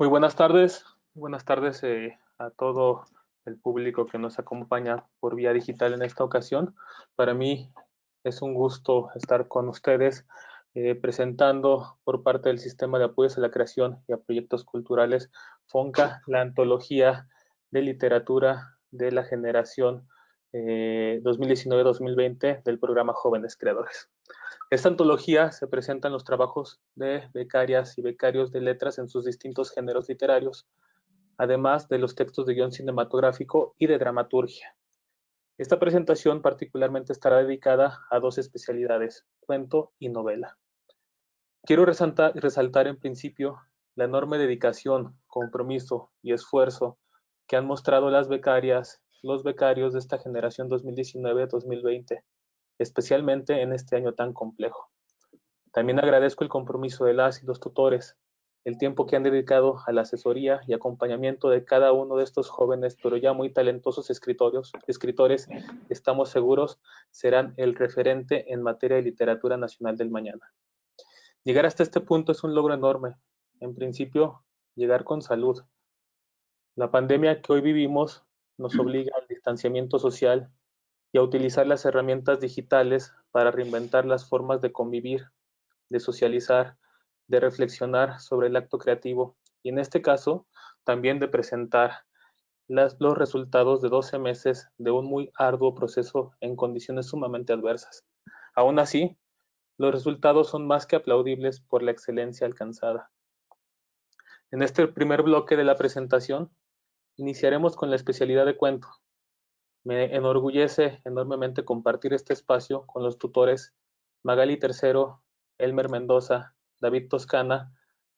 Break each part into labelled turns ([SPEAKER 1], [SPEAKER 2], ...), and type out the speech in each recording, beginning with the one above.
[SPEAKER 1] Muy buenas tardes a todo el público que nos acompaña por vía digital en esta ocasión. Para mí es un gusto estar con ustedes presentando por parte del Sistema de Apoyos a la Creación y a Proyectos Culturales FONCA, la antología de literatura de la generación 2019-2020 del programa Jóvenes Creadores. Esta antología se presentan los trabajos de becarias y becarios de letras en sus distintos géneros literarios, además de los textos de guión cinematográfico y de dramaturgia. Esta presentación particularmente estará dedicada a dos especialidades, cuento y novela. Quiero resaltar en principio la enorme dedicación, compromiso y esfuerzo que han mostrado las becarias, los becarios de esta generación 2019-2020, especialmente en este año tan complejo. También agradezco el compromiso de las y los tutores, el tiempo que han dedicado a la asesoría y acompañamiento de cada uno de estos jóvenes, pero ya muy talentosos escritores, estamos seguros, serán el referente en materia de literatura nacional del mañana. Llegar hasta este punto es un logro enorme. En principio, llegar con salud. La pandemia que hoy vivimos nos obliga al distanciamiento social y a utilizar las herramientas digitales para reinventar las formas de convivir, de socializar, de reflexionar sobre el acto creativo y en este caso también de presentar los resultados de 12 meses de un muy arduo proceso en condiciones sumamente adversas. Aún así, los resultados son más que aplaudibles por la excelencia alcanzada. En este primer bloque de la presentación, iniciaremos con la especialidad de cuento. Me enorgullece enormemente compartir este espacio con los tutores Magali Tercero, Elmer Mendoza, David Toscana,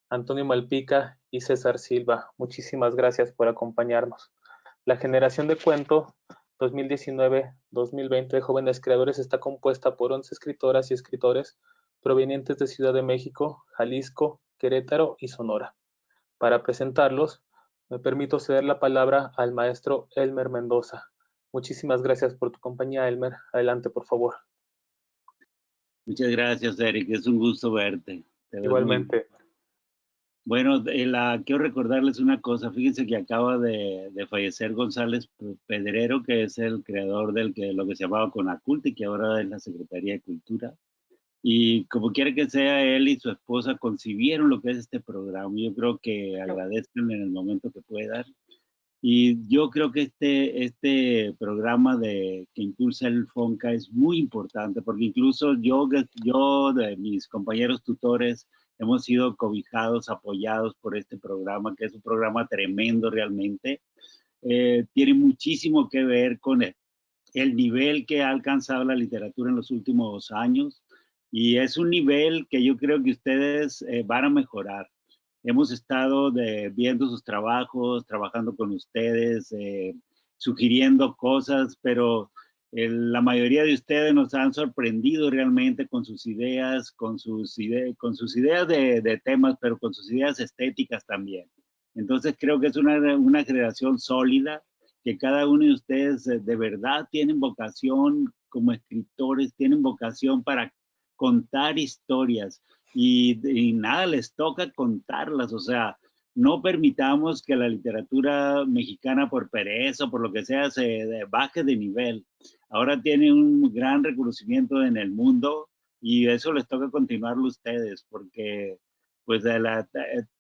[SPEAKER 1] Antonio Malpica y César Silva. Muchísimas gracias por acompañarnos. La generación de cuento 2019-2020 de jóvenes creadores está compuesta por 11 escritoras y escritores provenientes de Ciudad de México, Jalisco, Querétaro y Sonora. Para presentarlos, me permito ceder la palabra al maestro Elmer Mendoza. Muchísimas gracias por tu compañía, Elmer. Adelante, por favor.
[SPEAKER 2] Muchas gracias, Eric. Es un gusto verte. Te ves muy bien.
[SPEAKER 1] Igualmente.
[SPEAKER 2] Bueno, quiero recordarles una cosa. Fíjense que acaba de fallecer González Pedrero, que es el creador lo que se llamaba Conacult y que ahora es la Secretaría de Cultura. Y como quiera que sea, él y su esposa concibieron lo que es este programa. Yo creo que agradezcan en el momento que puedan. Y yo creo que este programa que impulsa el FONCA es muy importante, porque incluso yo de mis compañeros tutores, hemos sido cobijados, apoyados por este programa, que es un programa tremendo realmente. Tiene muchísimo que ver con el nivel que ha alcanzado la literatura en los últimos años, y es un nivel que yo creo que ustedes van a mejorar. Hemos estado viendo sus trabajos, trabajando con ustedes, sugiriendo cosas, pero la mayoría de ustedes nos han sorprendido realmente con sus ideas, con sus ideas de temas, pero con sus ideas estéticas también. Entonces creo que es una generación sólida, que cada uno de ustedes de verdad tienen vocación como escritores, tienen vocación para contar historias. Y nada, les toca contarlas, o sea, no permitamos que la literatura mexicana por pereza o por lo que sea baje de nivel. Ahora tiene un gran reconocimiento en el mundo y eso les toca continuarlo a ustedes, porque pues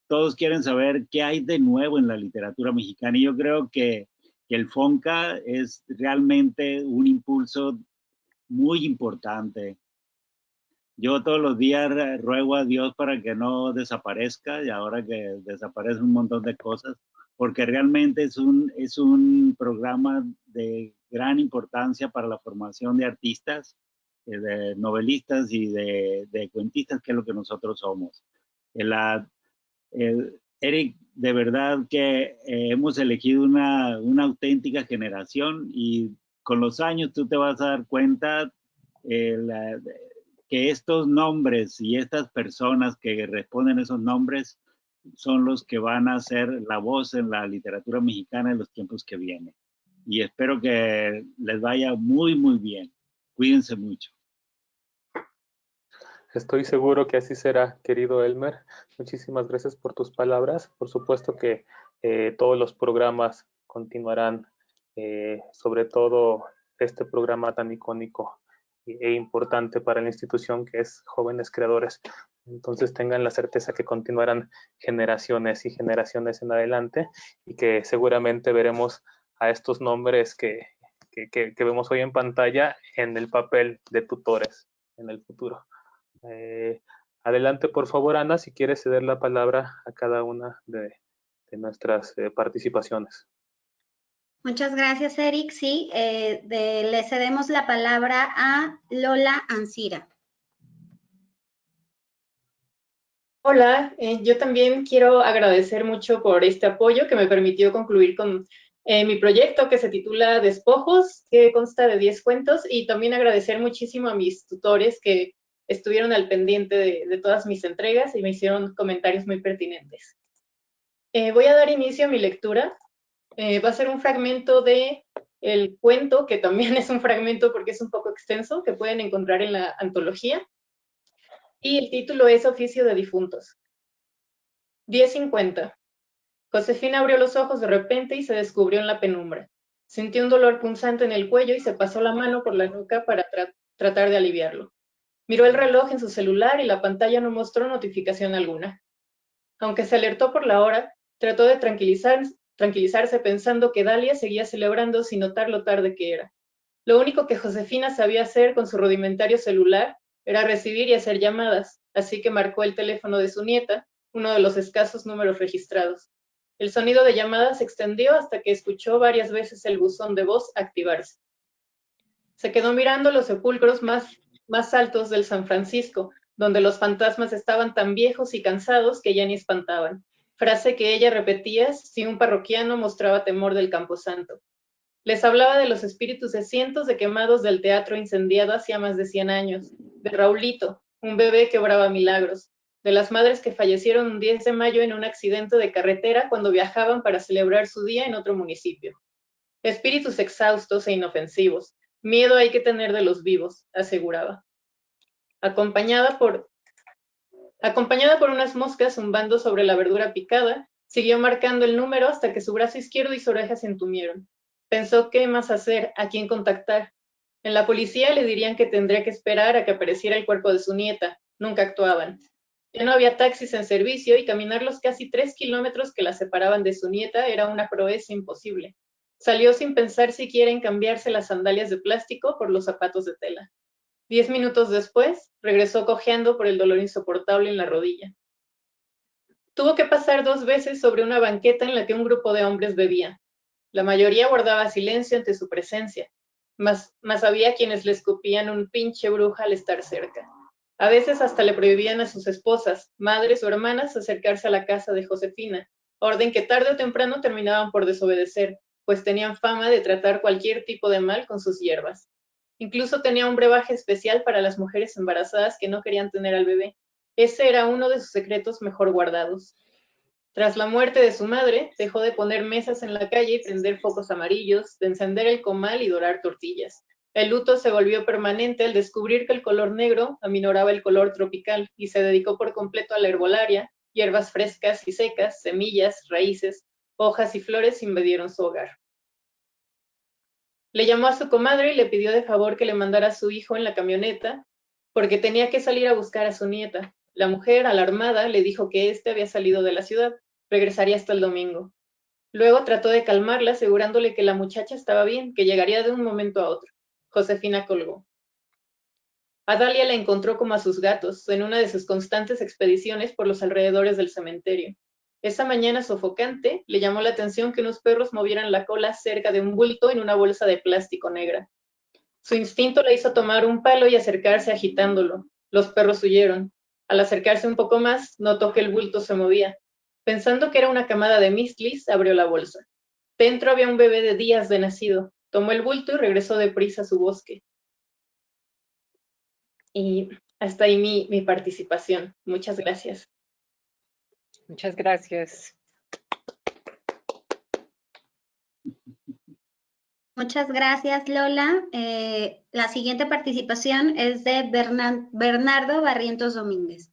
[SPEAKER 2] todos quieren saber qué hay de nuevo en la literatura mexicana, y yo creo que el FONCA es realmente un impulso muy importante. Yo todos los días ruego a Dios para que no desaparezca, y ahora que desaparece un montón de cosas, porque realmente es un programa de gran importancia para la formación de artistas, de novelistas y de cuentistas, que es lo que nosotros somos. Eric, de verdad que hemos elegido una auténtica generación, y con los años tú te vas a dar cuenta eh, la, que estos nombres y estas personas que responden esos nombres son los que van a ser la voz en la literatura mexicana en los tiempos que vienen. Y espero que les vaya muy, muy bien. Cuídense mucho.
[SPEAKER 1] Estoy seguro que así será, querido Elmer. Muchísimas gracias por tus palabras. Por supuesto que todos los programas continuarán, sobre todo este programa tan icónico e importante para la institución que es Jóvenes Creadores. Entonces tengan la certeza que continuarán generaciones y generaciones en adelante y que seguramente veremos a estos nombres que vemos hoy en pantalla en el papel de tutores en el futuro. Eh, Adelante, por favor, Ana, si quieres ceder la palabra a cada una nuestras participaciones.
[SPEAKER 3] Muchas gracias, Eric. Sí, le cedemos la palabra a Lola Ancira.
[SPEAKER 4] Hola, yo también quiero agradecer mucho por este apoyo que me permitió concluir con mi proyecto que se titula Despojos, que consta de 10 cuentos, y también agradecer muchísimo a mis tutores que estuvieron al pendiente de todas mis entregas y me hicieron comentarios muy pertinentes. Voy a dar inicio a mi lectura. Va a ser un fragmento de el cuento, que también es un fragmento porque es un poco extenso, que pueden encontrar en la antología, y el título es Oficio de Difuntos. 10:50. Josefina abrió los ojos de repente y se descubrió en la penumbra. Sintió un dolor punzante en el cuello y se pasó la mano por la nuca para tratar de aliviarlo. Miró el reloj en su celular y la pantalla no mostró notificación alguna. Aunque se alertó por la hora, trató de tranquilizarse pensando que Dalia seguía celebrando sin notar lo tarde que era. Lo único que Josefina sabía hacer con su rudimentario celular era recibir y hacer llamadas, así que marcó el teléfono de su nieta, uno de los escasos números registrados. El sonido de llamada se extendió hasta que escuchó varias veces el buzón de voz activarse. Se quedó mirando los sepulcros más altos del San Francisco, donde los fantasmas estaban tan viejos y cansados que ya ni espantaban. Frase que ella repetía si un parroquiano mostraba temor del camposanto. Les hablaba de los espíritus de cientos de quemados del teatro incendiado hacía más de 100 años, de Raulito, un bebé que obraba milagros, de las madres que fallecieron un 10 de mayo en un accidente de carretera cuando viajaban para celebrar su día en otro municipio. Espíritus exhaustos e inofensivos. Miedo hay que tener de los vivos, aseguraba. Acompañada por unas moscas zumbando sobre la verdura picada, siguió marcando el número hasta que su brazo izquierdo y su oreja se entumieron. Pensó qué más hacer, a quién contactar. En la policía le dirían que tendría que esperar a que apareciera el cuerpo de su nieta. Nunca actuaban. Ya no había taxis en servicio y caminar los casi 3 kilómetros que la separaban de su nieta era una proeza imposible. Salió sin pensar siquiera en cambiarse las sandalias de plástico por los zapatos de tela. 10 minutos después, regresó cojeando por el dolor insoportable en la rodilla. Tuvo que pasar 2 veces sobre una banqueta en la que un grupo de hombres bebía. La mayoría guardaba silencio ante su presencia, mas había quienes le escupían un pinche bruja al estar cerca. A veces hasta le prohibían a sus esposas, madres o hermanas acercarse a la casa de Josefina, orden que tarde o temprano terminaban por desobedecer, pues tenían fama de tratar cualquier tipo de mal con sus hierbas. Incluso tenía un brebaje especial para las mujeres embarazadas que no querían tener al bebé. Ese era uno de sus secretos mejor guardados. Tras la muerte de su madre, dejó de poner mesas en la calle y prender focos amarillos, de encender el comal y dorar tortillas. El luto se volvió permanente al descubrir que el color negro aminoraba el color tropical y se dedicó por completo a la herbolaria. Hierbas frescas y secas, semillas, raíces, hojas y flores invadieron su hogar. Le llamó a su comadre y le pidió de favor que le mandara a su hijo en la camioneta, porque tenía que salir a buscar a su nieta. La mujer, alarmada, le dijo que éste había salido de la ciudad, regresaría hasta el domingo. Luego trató de calmarla, asegurándole que la muchacha estaba bien, que llegaría de un momento a otro. Josefina colgó. A Dalia la encontró como a sus gatos, en una de sus constantes expediciones por los alrededores del cementerio. Esa mañana sofocante le llamó la atención que unos perros movieran la cola cerca de un bulto en una bolsa de plástico negra. Su instinto la hizo tomar un palo y acercarse agitándolo. Los perros huyeron. Al acercarse un poco más, notó que el bulto se movía. Pensando que era una camada de mistlis, abrió la bolsa. Dentro había un bebé de días de nacido. Tomó el bulto y regresó deprisa a su bosque. Y hasta ahí mi participación. Muchas gracias.
[SPEAKER 5] Muchas gracias.
[SPEAKER 3] Muchas gracias, Lola. La siguiente participación es de Bernardo Barrientos Domínguez.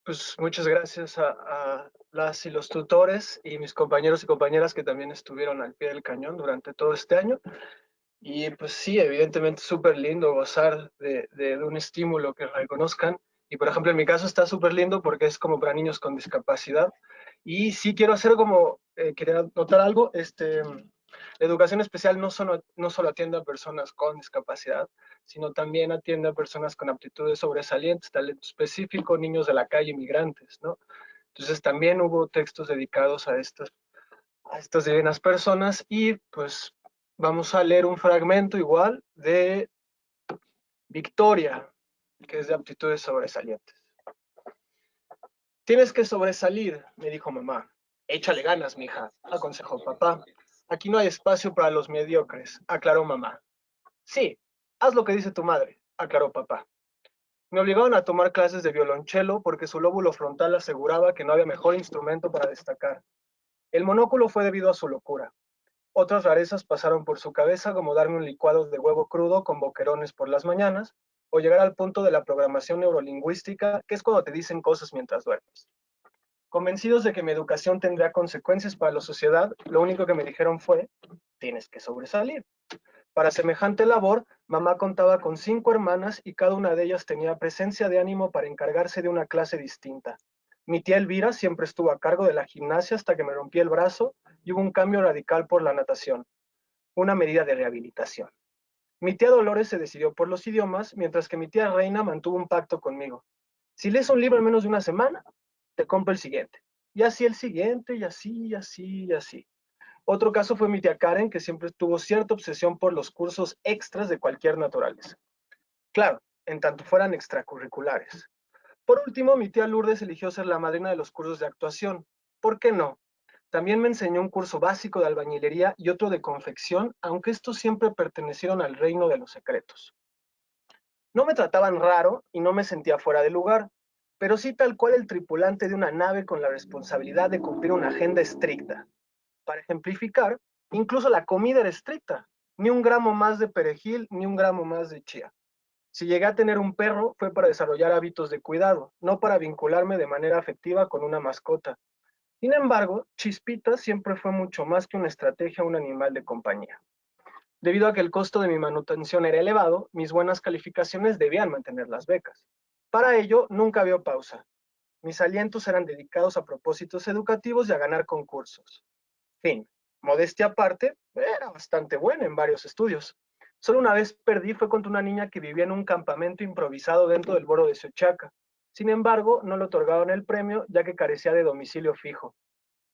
[SPEAKER 6] Pues muchas gracias a las y los tutores y mis compañeros y compañeras que también estuvieron al pie del cañón durante todo este año. Y pues sí, evidentemente súper lindo gozar de un estímulo que reconozcan. Y por ejemplo, en mi caso está súper lindo porque es como para niños con discapacidad. Y sí quiero hacer como, quería notar algo, la educación especial no solo atiende a personas con discapacidad, sino también atiende a personas con aptitudes sobresalientes, talento específico, niños de la calle, migrantes, ¿no? Entonces también hubo textos dedicados a estas divinas personas y pues vamos a leer un fragmento igual de Victoria, que es de aptitudes sobresalientes. Tienes que sobresalir, me dijo mamá. Échale ganas, mija, aconsejó papá. Aquí no hay espacio para los mediocres, aclaró mamá. Sí, haz lo que dice tu madre, aclaró papá. Me obligaron a tomar clases de violonchelo porque su lóbulo frontal aseguraba que no había mejor instrumento para destacar. El monóculo fue debido a su locura. Otras rarezas pasaron por su cabeza, como darme un licuado de huevo crudo con boquerones por las mañanas, o llegar al punto de la programación neurolingüística, que es cuando te dicen cosas mientras duermes. Convencidos de que mi educación tendría consecuencias para la sociedad, lo único que me dijeron fue, tienes que sobresalir. Para semejante labor, mamá contaba con 5 hermanas y cada una de ellas tenía presencia de ánimo para encargarse de una clase distinta. Mi tía Elvira siempre estuvo a cargo de la gimnasia hasta que me rompí el brazo y hubo un cambio radical por la natación, una medida de rehabilitación. Mi tía Dolores se decidió por los idiomas, mientras que mi tía Reina mantuvo un pacto conmigo. Si lees un libro en menos de una semana, te compro el siguiente. Y así el siguiente, y así, y así, y así. Otro caso fue mi tía Karen, que siempre tuvo cierta obsesión por los cursos extras de cualquier naturaleza. Claro, en tanto fueran extracurriculares. Por último, mi tía Lourdes eligió ser la madrina de los cursos de actuación. ¿Por qué no? También me enseñó un curso básico de albañilería y otro de confección, aunque estos siempre pertenecieron al reino de los secretos. No me trataban raro y no me sentía fuera de lugar, pero sí tal cual el tripulante de una nave con la responsabilidad de cumplir una agenda estricta. Para ejemplificar, incluso la comida era estricta. Ni un gramo más de perejil, ni un gramo más de chía. Si llegué a tener un perro, fue para desarrollar hábitos de cuidado, no para vincularme de manera afectiva con una mascota. Sin embargo, Chispita siempre fue mucho más que una estrategia o un animal de compañía. Debido a que el costo de mi manutención era elevado, mis buenas calificaciones debían mantener las becas. Para ello, nunca había pausa. Mis alientos eran dedicados a propósitos educativos y a ganar concursos. Fin, modestia aparte, era bastante buena en varios estudios. Solo una vez perdí fue contra una niña que vivía en un campamento improvisado dentro del boro de Xochaca. Sin embargo, no le otorgaron el premio ya que carecía de domicilio fijo.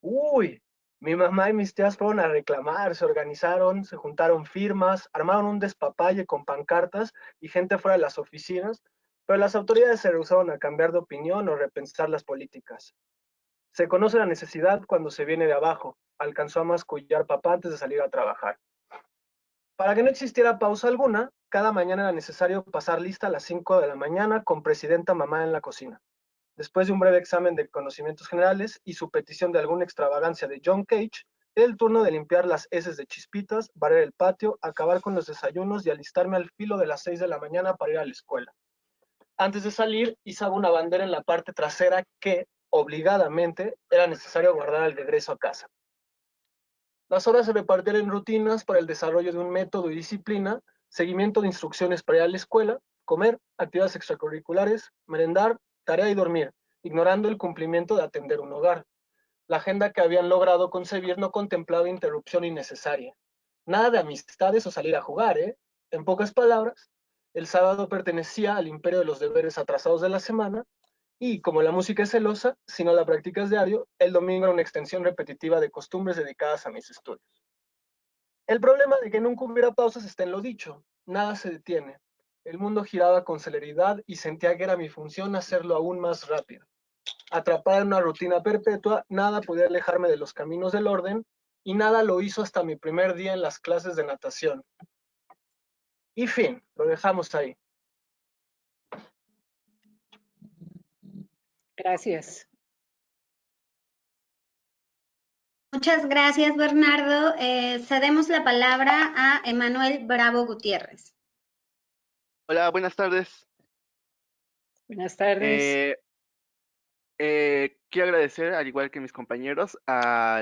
[SPEAKER 6] Uy, mi mamá y mis tías fueron a reclamar, se organizaron, se juntaron firmas, armaron un despapalle con pancartas y gente fuera de las oficinas, pero las autoridades se rehusaron a cambiar de opinión o repensar las políticas. Se conoce la necesidad cuando se viene de abajo, alcanzó a mascullar papá antes de salir a trabajar. Para que no existiera pausa alguna, cada mañana era necesario pasar lista a las 5 de la mañana con presidenta mamá en la cocina. Después de un breve examen de conocimientos generales y su petición de alguna extravagancia de John Cage, era el turno de limpiar las heces de Chispitas, barrer el patio, acabar con los desayunos y alistarme al filo de las 6 de la mañana para ir a la escuela. Antes de salir, izaba una bandera en la parte trasera que, obligadamente, era necesario guardar al regreso a casa. Las horas se repartían en rutinas para el desarrollo de un método y disciplina, seguimiento de instrucciones para ir a la escuela, comer, actividades extracurriculares, merendar, tarea y dormir, ignorando el cumplimiento de atender un hogar. La agenda que habían logrado concebir no contemplaba interrupción innecesaria. Nada de amistades o salir a jugar, ¿eh? En pocas palabras, el sábado pertenecía al imperio de los deberes atrasados de la semana y, como la música es celosa, si no la practicas diario, el domingo era una extensión repetitiva de costumbres dedicadas a mis estudios. El problema de que nunca hubiera pausas está en lo dicho. Nada se detiene. El mundo giraba con celeridad y sentía que era mi función hacerlo aún más rápido. Atrapada en una rutina perpetua, nada podía alejarme de los caminos del orden y nada lo hizo hasta mi primer día en las clases de natación. Y fin, lo dejamos ahí.
[SPEAKER 5] Gracias.
[SPEAKER 3] Muchas gracias, Bernardo. Cedemos la palabra a Emanuel Bravo Gutiérrez.
[SPEAKER 7] Hola, buenas tardes.
[SPEAKER 5] Buenas tardes.
[SPEAKER 7] Quiero agradecer, al igual que mis compañeros, a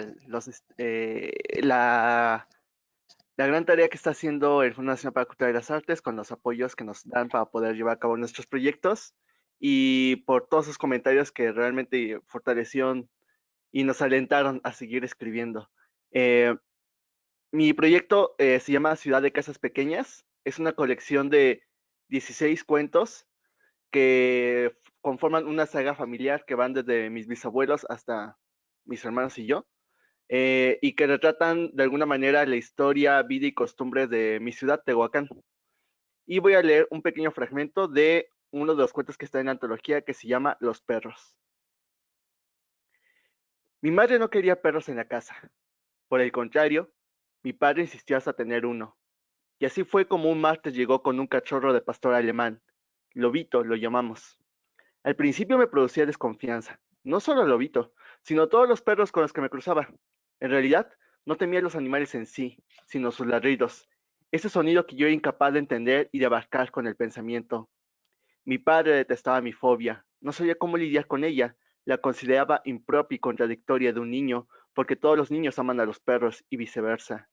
[SPEAKER 7] la gran tarea que está haciendo el Fondo Nacional para la Cultura y las Artes con los apoyos que nos dan para poder llevar a cabo nuestros proyectos y por todos sus comentarios que realmente fortalecieron y nos alentaron a seguir escribiendo. Mi proyecto se llama Ciudad de Casas Pequeñas. Es una colección de 16 cuentos que conforman una saga familiar que van desde mis bisabuelos hasta mis hermanos y yo, y que retratan de alguna manera la historia, vida y costumbres de mi ciudad, Tehuacán. Y voy a leer un pequeño fragmento de uno de los cuentos que está en la antología que se llama Los perros. Mi madre no quería perros en la casa. Por el contrario, mi padre insistió hasta tener uno. Y así fue como un martes llegó con un cachorro de pastor alemán. Lobito lo llamamos. Al principio me producía desconfianza, no solo el lobito, sino todos los perros con los que me cruzaba. En realidad, no temía los animales en sí, sino sus ladridos, ese sonido que yo era incapaz de entender y de abarcar con el pensamiento. Mi padre detestaba mi fobia, no sabía cómo lidiar con ella, la consideraba impropia y contradictoria de un niño, porque todos los niños aman a los perros y viceversa.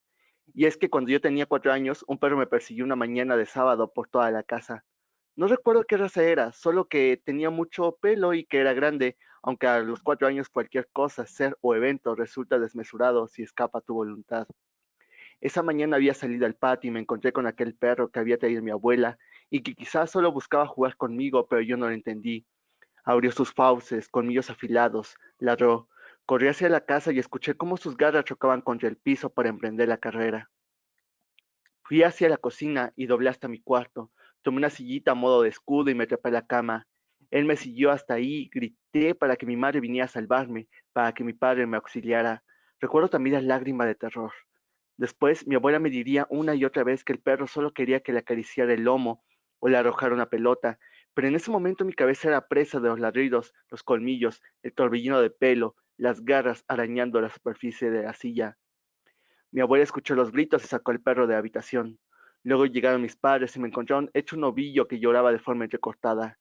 [SPEAKER 7] Y es que cuando yo tenía 4 años, un perro me persiguió una mañana de sábado por toda la casa. No recuerdo qué raza era, solo que tenía mucho pelo y que era grande, aunque a los 4 años cualquier cosa, ser o evento resulta desmesurado si escapa a tu voluntad. Esa mañana había salido al patio y me encontré con aquel perro que había traído mi abuela y que quizás solo buscaba jugar conmigo, pero yo no lo entendí. Abrió sus fauces, colmillos afilados, ladró. Corrí hacia la casa y escuché cómo sus garras chocaban contra el piso para emprender la carrera. Fui hacia la cocina y doblé hasta mi cuarto. Tomé una sillita a modo de escudo y me trepé a la cama. Él me siguió hasta ahí, grité para que mi madre viniera a salvarme, para que mi padre me auxiliara. Recuerdo también las lágrimas de terror. Después, mi abuela me diría una y otra vez que el perro solo quería que le acariciara el lomo o le arrojara una pelota, pero en ese momento mi cabeza era presa de los ladridos, los colmillos, el torbellino de pelo, las garras arañando la superficie de la silla. Mi abuela escuchó los gritos y sacó al perro de la habitación. Luego llegaron mis padres y me encontraron hecho un ovillo que lloraba de forma entrecortada.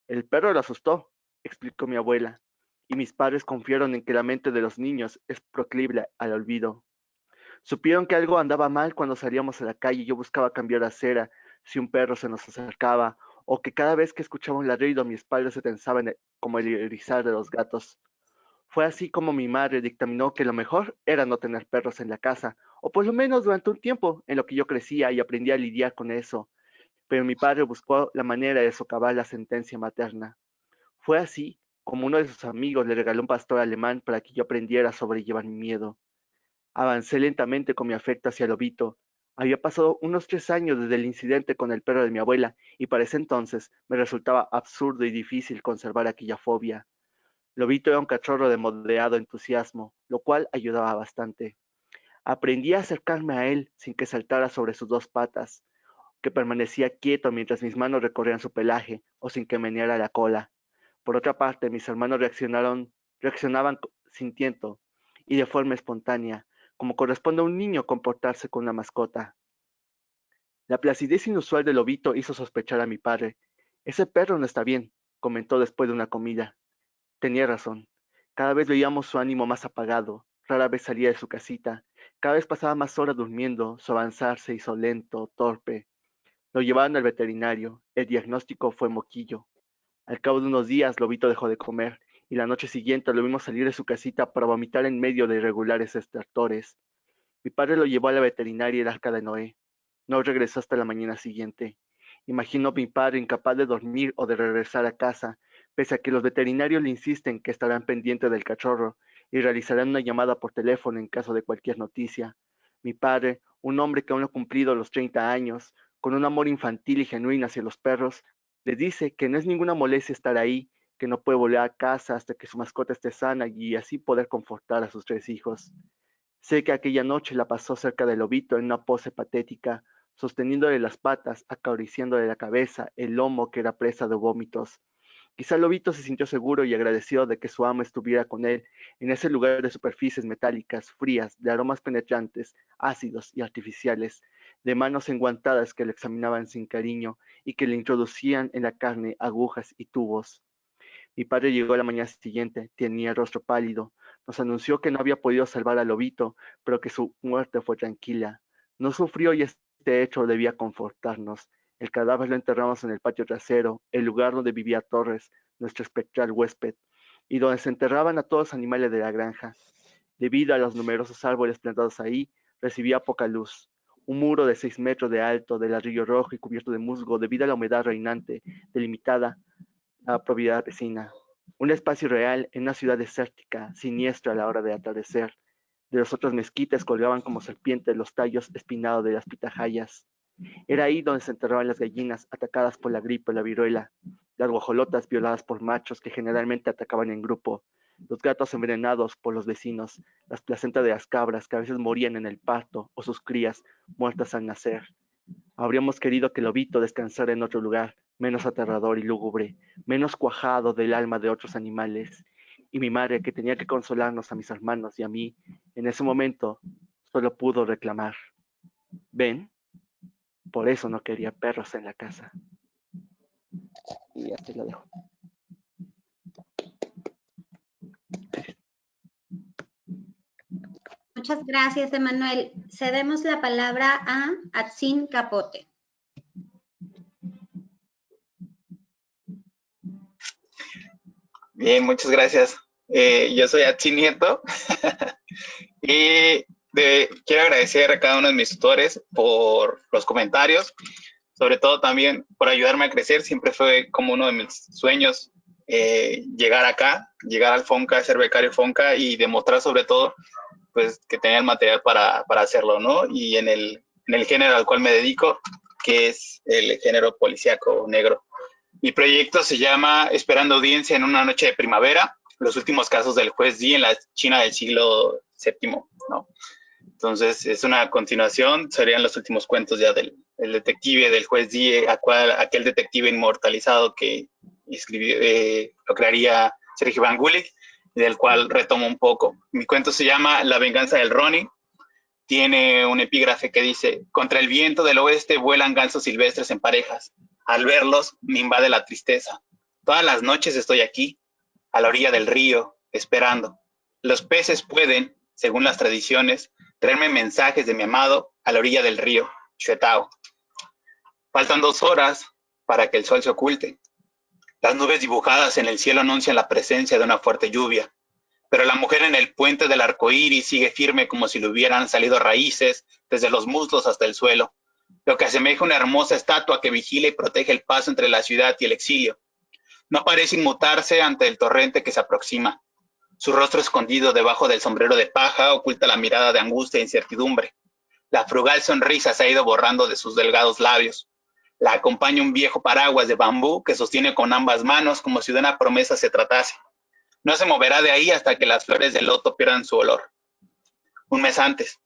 [SPEAKER 7] El perro lo asustó, explicó mi abuela, y mis padres confiaron en que la mente de los niños es proclive al olvido. Supieron que algo andaba mal cuando salíamos a la calle y yo buscaba cambiar de acera si un perro se nos acercaba, o que cada vez que escuchaba un ladrido mi espalda se tensaba como el irizar de los gatos. Fue así como mi madre dictaminó que lo mejor era no tener perros en la casa, o por lo menos durante un tiempo en lo que yo crecía y aprendí a lidiar con eso. Pero mi padre buscó la manera de socavar la sentencia materna. Fue así como uno de sus amigos le regaló un pastor alemán para que yo aprendiera a sobrellevar mi miedo. Avancé lentamente con mi afecto hacia Lobito. Había pasado unos 3 años desde el incidente con el perro de mi abuela, y para ese entonces me resultaba absurdo y difícil conservar aquella fobia. Lobito era un cachorro de moderado entusiasmo, lo cual ayudaba bastante. Aprendí a acercarme a él sin que saltara sobre sus 2 patas, que permanecía quieto mientras mis manos recorrían su pelaje, o sin que meneara la cola. Por otra parte, mis hermanos reaccionaban sintiendo y de forma espontánea, como corresponde a un niño comportarse con una mascota. La placidez inusual de Lobito hizo sospechar a mi padre. Ese perro no está bien, comentó después de una comida. Tenía razón. Cada vez veíamos su ánimo más apagado, rara vez salía de su casita, cada vez pasaba más horas durmiendo, su avanzar se hizo lento, torpe. Lo llevaron al veterinario, el diagnóstico fue moquillo. Al cabo de unos días, Lobito dejó de comer, y la noche siguiente lo vimos salir de su casita para vomitar en medio de irregulares estertores. Mi padre lo llevó a la veterinaria el Arca de Noé. No regresó hasta la mañana siguiente. Imagino a mi padre incapaz de dormir o de regresar a casa, pese a que los veterinarios le insisten que estarán pendientes del cachorro y realizarán una llamada por teléfono en caso de cualquier noticia. Mi padre, un hombre que aún no ha cumplido los 30 años, con un amor infantil y genuino hacia los perros, le dice que no es ninguna molestia estar ahí, que no puede volver a casa hasta que su mascota esté sana y así poder confortar a sus 3 hijos. Sé que aquella noche la pasó cerca del lobito en una pose patética, sosteniéndole las patas, acariciándole la cabeza, el lomo que era presa de vómitos. Quizá Lobito se sintió seguro y agradecido de que su amo estuviera con él en ese lugar de superficies metálicas, frías, de aromas penetrantes, ácidos y artificiales, de manos enguantadas que lo examinaban sin cariño y que le introducían en la carne agujas y tubos. Mi padre llegó a la mañana siguiente, tenía el rostro pálido, nos anunció que no había podido salvar a Lobito, pero que su muerte fue tranquila. No sufrió y este hecho debía confortarnos. El cadáver lo enterramos en el patio trasero, el lugar donde vivía Torres, nuestro espectral huésped, y donde se enterraban a todos los animales de la granja. Debido a los numerosos árboles plantados ahí, recibía poca luz. Un muro de 6 metros de alto, de ladrillo rojo y cubierto de musgo, debido a la humedad reinante, delimitada la propiedad vecina. Un espacio real en una ciudad desértica, siniestra a la hora de atardecer. De los otros mezquites colgaban como serpientes los tallos espinados de las pitahayas. Era ahí donde se enterraban las gallinas atacadas por la gripe o la viruela, las guajolotas violadas por machos que generalmente atacaban en grupo, los gatos envenenados por los vecinos, las placentas de las cabras que a veces morían en el parto o sus crías muertas al nacer. Habríamos querido que Lobito descansara en otro lugar, menos aterrador y lúgubre, menos cuajado del alma de otros animales. Y mi madre, que tenía que consolarnos a mis hermanos y a mí, en ese momento solo pudo reclamar: ¿ven? Por eso no quería perros en la casa. Y así lo dejo.
[SPEAKER 3] Muchas gracias, Emanuel. Cedemos la palabra a Atzin Capote.
[SPEAKER 8] Bien, muchas gracias. Yo soy Atzin Nieto y quiero agradecer a cada uno de mis tutores por los comentarios, sobre todo también por ayudarme a crecer. Siempre fue como uno de mis sueños llegar acá, llegar al FONCA, ser becario FONCA y demostrar sobre todo pues que tenía el material para hacerlo, ¿no? Y en el género al cual me dedico, que es el género policíaco negro. Mi proyecto se llama Esperando audiencia en una noche de primavera, los últimos casos del juez Di en la China del siglo VII, ¿no? Entonces, es una continuación, serían los últimos cuentos ya del detective, del juez Di, aquel detective inmortalizado que escribió, lo crearía Sergio Van Gulik, del cual retomo un poco. Mi cuento se llama La venganza del Ronnie. Tiene un epígrafe que dice: contra el viento del oeste vuelan gansos silvestres en parejas. Al verlos me invade la tristeza. Todas las noches estoy aquí, a la orilla del río, esperando. Los peces pueden, según las tradiciones, traerme mensajes de mi amado a la orilla del río, Xuetao. Faltan 2 horas para que el sol se oculte. Las nubes dibujadas en el cielo anuncian la presencia de una fuerte lluvia, pero la mujer en el puente del arco iris sigue firme como si le hubieran salido raíces desde los muslos hasta el suelo, lo que asemeja una hermosa estatua que vigila y protege el paso entre la ciudad y el exilio. No parece inmutarse ante el torrente que se aproxima. Su rostro escondido debajo del sombrero de paja oculta la mirada de angustia e incertidumbre. La frugal sonrisa se ha ido borrando de sus delgados labios. La acompaña un viejo paraguas de bambú que sostiene con ambas manos como si de una promesa se tratase. No se moverá de ahí hasta que las flores de loto pierdan su olor. Un mes antes,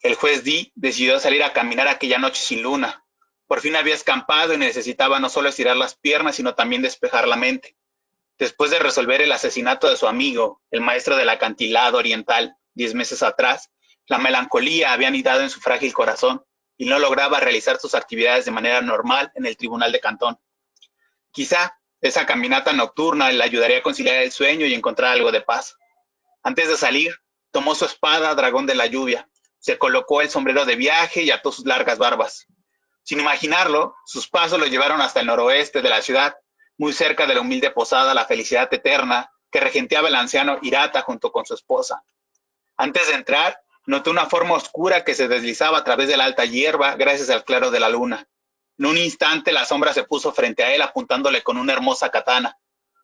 [SPEAKER 8] el juez Di decidió salir a caminar aquella noche sin luna. Por fin había escampado y necesitaba no solo estirar las piernas, sino también despejar la mente. Después de resolver el asesinato de su amigo, el maestro del acantilado oriental, 10 meses atrás, la melancolía había anidado en su frágil corazón y no lograba realizar sus actividades de manera normal en el tribunal de cantón. Quizá esa caminata nocturna le ayudaría a conciliar el sueño y encontrar algo de paz. Antes de salir, tomó su espada, dragón de la lluvia, se colocó el sombrero de viaje y ató sus largas barbas. Sin imaginarlo, sus pasos lo llevaron hasta el noroeste de la ciudad, muy cerca de la humilde posada La Felicidad Eterna, que regenteaba el anciano Hirata junto con su esposa. Antes de entrar, notó una forma oscura que se deslizaba a través de la alta hierba gracias al claro de la luna. En un instante la sombra se puso frente a él apuntándole con una hermosa katana.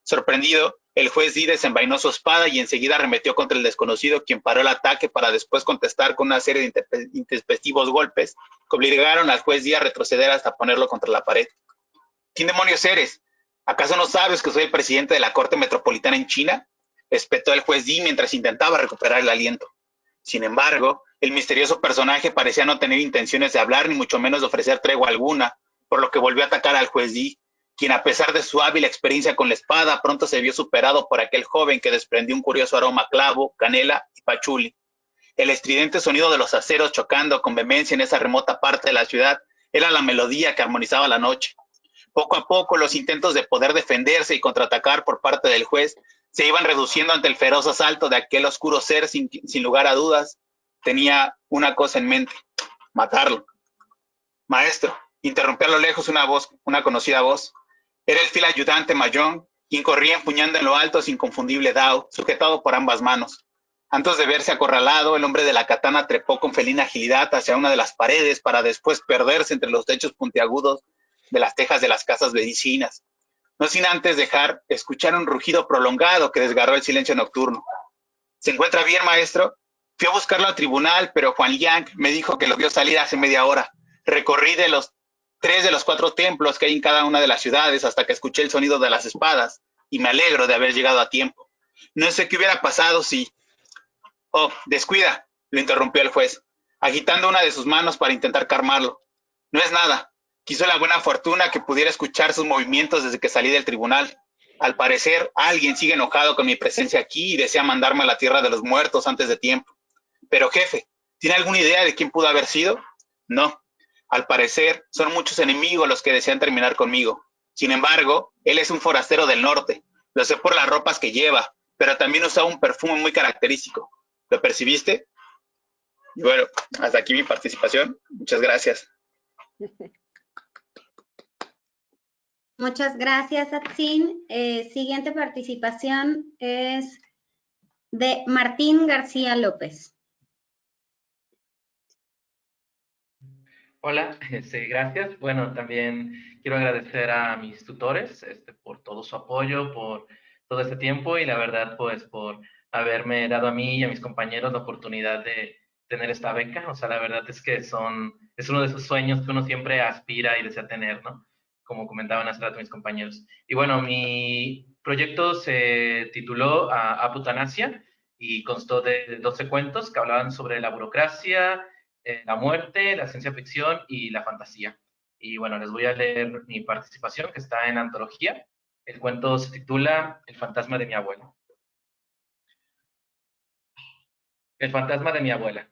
[SPEAKER 8] Sorprendido, el juez Di desenvainó su espada y enseguida arremetió contra el desconocido, quien paró el ataque para después contestar con una serie de intempestivos golpes que obligaron al juez Di a retroceder hasta ponerlo contra la pared. ¿Quién demonios eres? ¿Acaso no sabes que soy el presidente de la Corte Metropolitana en China? Espetó el juez Di mientras intentaba recuperar el aliento. Sin embargo, el misterioso personaje parecía no tener intenciones de hablar ni mucho menos de ofrecer tregua alguna, por lo que volvió a atacar al juez Di, quien a pesar de su hábil experiencia con la espada, pronto se vio superado por aquel joven que desprendió un curioso aroma a clavo, canela y pachuli. El estridente sonido de los aceros chocando con vehemencia en esa remota parte de la ciudad era la melodía que armonizaba la noche. Poco a poco los intentos de poder defenderse y contraatacar por parte del juez se iban reduciendo ante el feroz asalto de aquel oscuro ser sin lugar a dudas. Tenía una cosa en mente: matarlo. Maestro, interrumpió a lo lejos una conocida voz. Era el fiel ayudante Mayón, quien corría empuñando en lo alto su inconfundible dao, sujetado por ambas manos. Antes de verse acorralado, el hombre de la katana trepó con felina agilidad hacia una de las paredes para después perderse entre los techos puntiagudos de las tejas de las casas vecinas, no sin antes dejar escuchar un rugido prolongado que desgarró el silencio nocturno. ¿Se encuentra bien, maestro? Fui a buscarlo al tribunal, pero Juan Liang me dijo que lo vio salir hace media hora. Recorrí 3 de los 4 templos que hay en cada una de las ciudades hasta que escuché el sonido de las espadas y me alegro de haber llegado a tiempo. No sé qué hubiera pasado si... Oh, descuida, lo interrumpió el juez, agitando una de sus manos para intentar calmarlo. No es nada. Quiso la buena fortuna que pudiera escuchar sus movimientos desde que salí del tribunal. Al parecer, alguien sigue enojado con mi presencia aquí y desea mandarme a la tierra de los muertos antes de tiempo. Pero, jefe, ¿tiene alguna idea de quién pudo haber sido? No. Al parecer, son muchos enemigos los que desean terminar conmigo. Sin embargo, él es un forastero del norte. Lo sé por las ropas que lleva, pero también usa un perfume muy característico. ¿Lo percibiste? Y bueno, hasta aquí mi participación. Muchas gracias.
[SPEAKER 3] Muchas gracias, Atsin. Siguiente participación es de Martín García López.
[SPEAKER 9] Hola, gracias. Bueno, también quiero agradecer a mis tutores por todo su apoyo, por todo este tiempo y la verdad, pues, por haberme dado a mí y a mis compañeros la oportunidad de tener esta beca. O sea, la verdad es que es uno de esos sueños que uno siempre aspira y desea tener, ¿no? Como comentaban hace rato mis compañeros. Y bueno, mi proyecto se tituló Aputanasia y constó de 12 cuentos que hablaban sobre la burocracia, la muerte, la ciencia ficción y la fantasía. Y bueno, les voy a leer mi participación, que está en la antología. El cuento se titula El fantasma de mi abuela. El fantasma de mi abuela.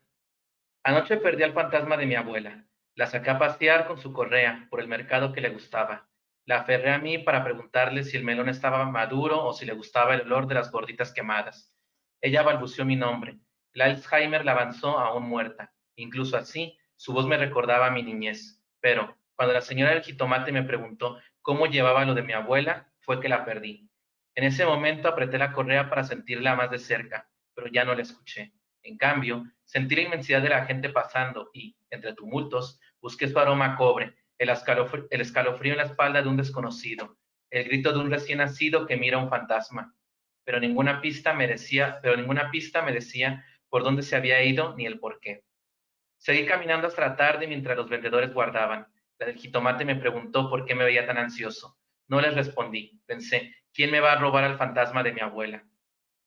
[SPEAKER 9] Anoche perdí al fantasma de mi abuela. La saqué a pasear con su correa por el mercado que le gustaba. La aferré a mí para preguntarle si el melón estaba maduro o si le gustaba el olor de las gorditas quemadas. Ella balbuceó mi nombre. El Alzheimer la avanzó aún muerta. Incluso así, su voz me recordaba a mi niñez. Pero, cuando la señora del jitomate me preguntó cómo llevaba lo de mi abuela, fue que la perdí. En ese momento apreté la correa para sentirla más de cerca, pero ya no la escuché. En cambio, sentí la inmensidad de la gente pasando y, entre tumultos, busqué su aroma a cobre, el escalofrío en la espalda de un desconocido, el grito de un recién nacido que mira a un fantasma. Pero ninguna pista me decía por dónde se había ido ni el por qué. Seguí caminando hasta la tarde mientras los vendedores guardaban. La del jitomate me preguntó por qué me veía tan ansioso. No les respondí. Pensé, ¿quién me va a robar al fantasma de mi abuela?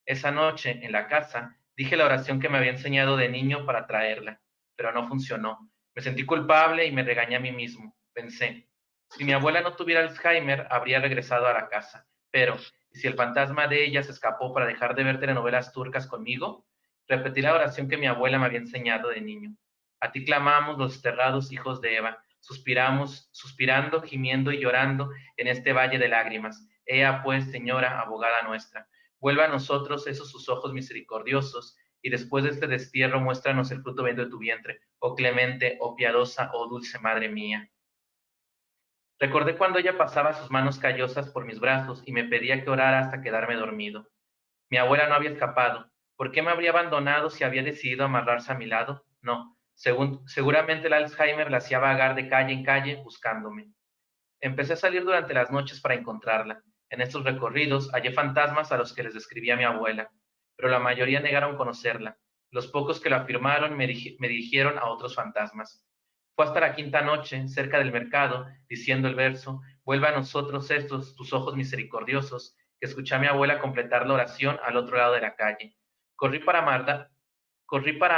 [SPEAKER 9] Esa noche, en la casa, dije la oración que me había enseñado de niño para traerla, pero no funcionó. Me sentí culpable y me regañé a mí mismo. Pensé, si mi abuela no tuviera Alzheimer, habría regresado a la casa. Pero, ¿y si el fantasma de ella se escapó para dejar de ver telenovelas turcas conmigo? Repetí la oración que mi abuela me había enseñado de niño. A ti clamamos los desterrados hijos de Eva. Suspiramos, suspirando, gimiendo y llorando en este valle de lágrimas. Ea pues, Señora, abogada nuestra. Vuelva a nosotros esos sus ojos misericordiosos, y después de este destierro muéstranos el fruto bendito de tu vientre, oh clemente, oh piadosa, oh dulce madre mía. Recordé cuando ella pasaba sus manos callosas por mis brazos y me pedía que orara hasta quedarme dormido. Mi abuela no había escapado. ¿Por qué me habría abandonado si había decidido amarrarse a mi lado? No, seguramente el Alzheimer la hacía vagar de calle en calle buscándome. Empecé a salir durante las noches para encontrarla. En estos recorridos hallé fantasmas a los que les describía mi abuela, pero la mayoría negaron conocerla. Los pocos que lo afirmaron me dirigieron a otros fantasmas. Fue hasta la quinta noche, cerca del mercado, diciendo el verso, vuelve a nosotros estos, tus ojos misericordiosos, que escuché a mi abuela completar la oración al otro lado de la calle. Corrí para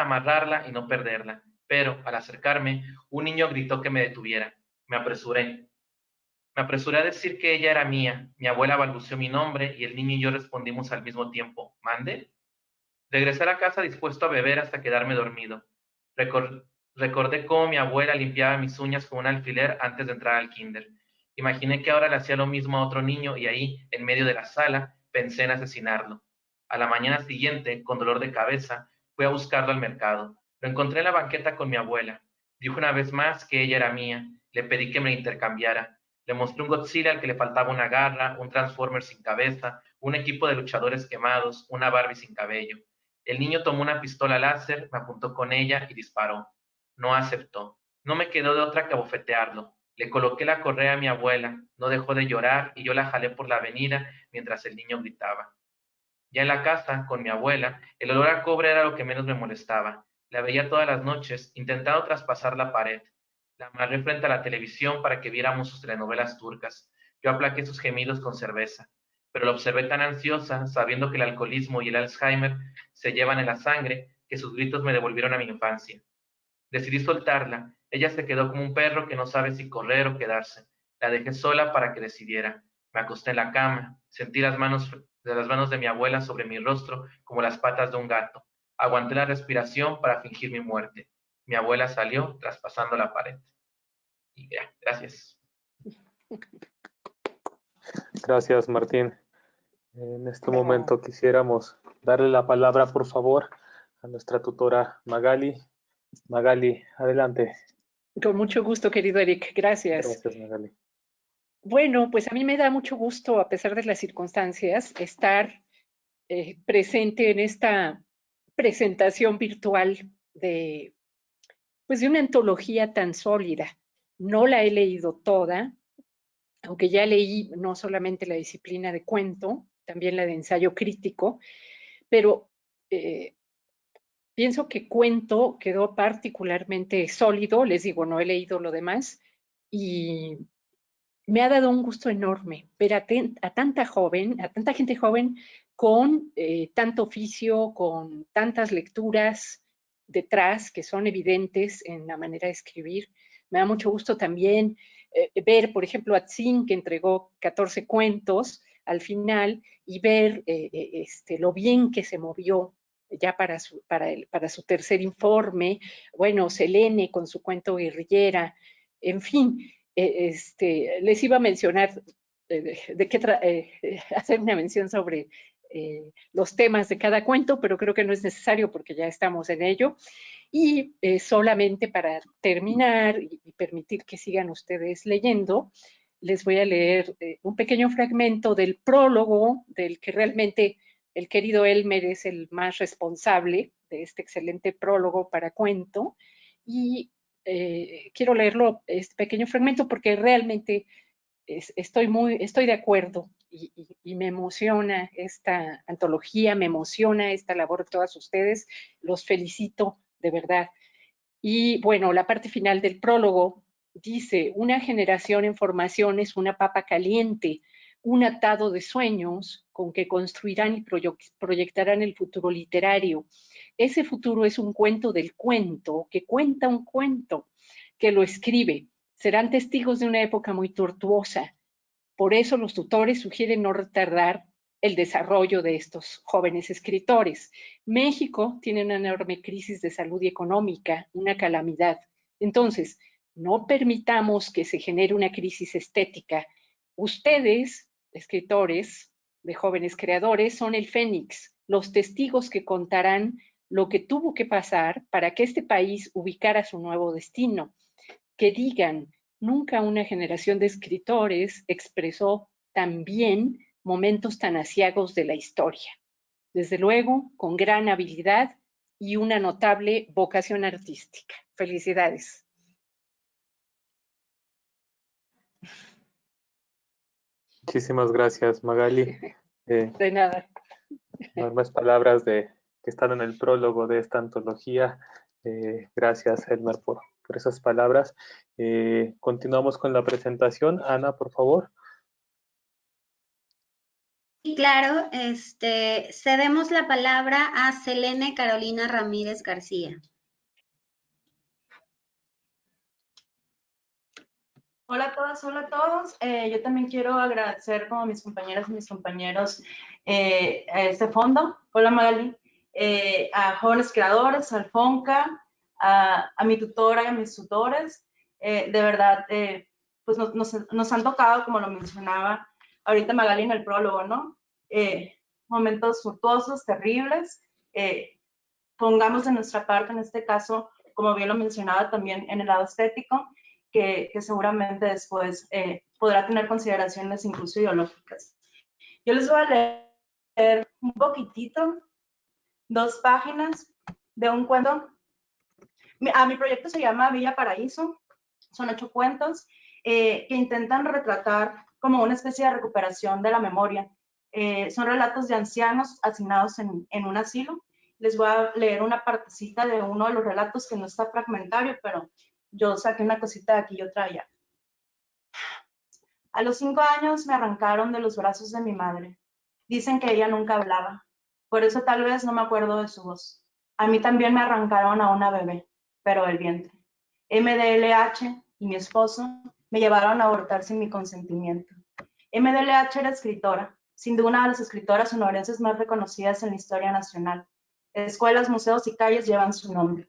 [SPEAKER 9] amarrarla y no perderla, pero al acercarme, un niño gritó que me detuviera. Me apresuré. Me apresuré a decir que ella era mía. Mi abuela balbuceó mi nombre y el niño y yo respondimos al mismo tiempo. ¿Mande? Regresé a la casa dispuesto a beber hasta quedarme dormido. Recordé cómo mi abuela limpiaba mis uñas con un alfiler antes de entrar al kinder. Imaginé que ahora le hacía lo mismo a otro niño y ahí, en medio de la sala, pensé en asesinarlo. A la mañana siguiente, con dolor de cabeza, fui a buscarlo al mercado. Lo encontré en la banqueta con mi abuela. Dijo una vez más que ella era mía. Le pedí que me la intercambiara. Le mostré un Godzilla al que le faltaba una garra, un Transformer sin cabeza, un equipo de luchadores quemados, una Barbie sin cabello. El niño tomó una pistola láser, me apuntó con ella y disparó. No aceptó. No me quedó de otra que abofetearlo. Le coloqué la correa a mi abuela, no dejó de llorar y yo la jalé por la avenida mientras el niño gritaba. Ya en la casa, con mi abuela, el olor a cobre era lo que menos me molestaba. La veía todas las noches, intentando traspasar la pared. La amarré frente a la televisión para que viéramos sus telenovelas turcas. Yo aplaqué sus gemidos con cerveza, pero la observé tan ansiosa, sabiendo que el alcoholismo y el Alzheimer se llevan en la sangre, que sus gritos me devolvieron a mi infancia. Decidí soltarla. Ella se quedó como un perro que no sabe si correr o quedarse. La dejé sola para que decidiera. Me acosté en la cama, sentí las manos de mi abuela sobre mi rostro como las patas de un gato. Aguanté la respiración para fingir mi muerte. Mi abuela salió traspasando la pared. Y ya, gracias.
[SPEAKER 1] Gracias, Martín. En este momento quisiéramos darle la palabra, por favor, a nuestra tutora Magali. Magali, adelante.
[SPEAKER 5] Con mucho gusto, querido Eric. Gracias.
[SPEAKER 1] Gracias, Magali.
[SPEAKER 5] Bueno, pues a mí me da mucho gusto, a pesar de las circunstancias, estar presente en esta presentación virtual de, pues de una antología tan sólida. No la he leído toda, aunque ya leí no solamente la disciplina de cuento, también la de ensayo crítico, pero pienso que cuento quedó particularmente sólido, les digo, no he leído lo demás, y me ha dado un gusto enorme ver a tanta gente joven con tanto oficio, con tantas lecturas detrás que son evidentes en la manera de escribir. Me da mucho gusto también ver, por ejemplo, a Tzin, que entregó 14 cuentos al final, y ver lo bien que se movió ya para su tercer informe. Bueno, Selene con su cuento Guerrillera, en fin, les iba a mencionar hacer una mención sobre los temas de cada cuento, pero creo que no es necesario porque ya estamos en ello. Y solamente para terminar y permitir que sigan ustedes leyendo, les voy a leer un pequeño fragmento del prólogo, del que realmente el querido Elmer es el más responsable de este excelente prólogo para cuento. Y quiero leerlo, este pequeño fragmento, porque realmente estoy de acuerdo y me emociona esta antología, me emociona esta labor de todas ustedes. Los felicito de verdad. Y bueno, la parte final del prólogo dice: una generación en formación es una papa caliente, un atado de sueños con que construirán y proyectarán el futuro literario. Ese futuro es un cuento del cuento, que cuenta un cuento, que lo escribe. Serán testigos de una época muy tortuosa. Por eso los tutores sugieren no retardar el desarrollo de estos jóvenes escritores. México tiene una enorme crisis de salud y económica, una calamidad. Entonces, no permitamos que se genere una crisis estética. Ustedes, escritores de jóvenes creadores, son el fénix, los testigos que contarán lo que tuvo que pasar para que este país ubicara su nuevo destino. Que digan: nunca una generación de escritores expresó tan bien momentos tan aciagos de la historia. Desde luego, con gran habilidad y una notable vocación artística. Felicidades.
[SPEAKER 1] Muchísimas gracias, Magali.
[SPEAKER 5] De nada.
[SPEAKER 1] Enormes palabras que están en el prólogo de esta antología. Gracias, Elmer, por esas palabras. Continuamos con la presentación. Ana, por favor.
[SPEAKER 3] Sí, claro. Cedemos la palabra a Selene Carolina Ramírez García.
[SPEAKER 10] Hola a todas, hola a todos. Yo también quiero agradecer como mis compañeras y mis compañeros a este fondo. Hola Magali. A Jóvenes Creadores, al FONCA, a mi tutora y a mis tutores. De verdad, pues nos han tocado, como lo mencionaba ahorita Magali en el prólogo, ¿no? Momentos fructuosos, terribles. Pongamos de nuestra parte, en este caso, como bien lo mencionaba también en el lado estético, que seguramente después podrá tener consideraciones incluso ideológicas. Yo les voy a leer un poquitito, 2 páginas de un cuento. Mi proyecto se llama Villa Paraíso, son 8 cuentos que intentan retratar como una especie de recuperación de la memoria. Son relatos de ancianos hacinados en un asilo. Les voy a leer una partecita de uno de los relatos que no está fragmentario, pero yo saqué una cosita de aquí y otra allá. A los 5 años me arrancaron de los brazos de mi madre. Dicen que ella nunca hablaba. Por eso tal vez no me acuerdo de su voz. A mí también me arrancaron a una bebé, pero del vientre. MDLH y mi esposo me llevaron a abortar sin mi consentimiento. MDLH era escritora, sin duda una de las escritoras sonorenses más reconocidas en la historia nacional. Escuelas, museos y calles llevan su nombre.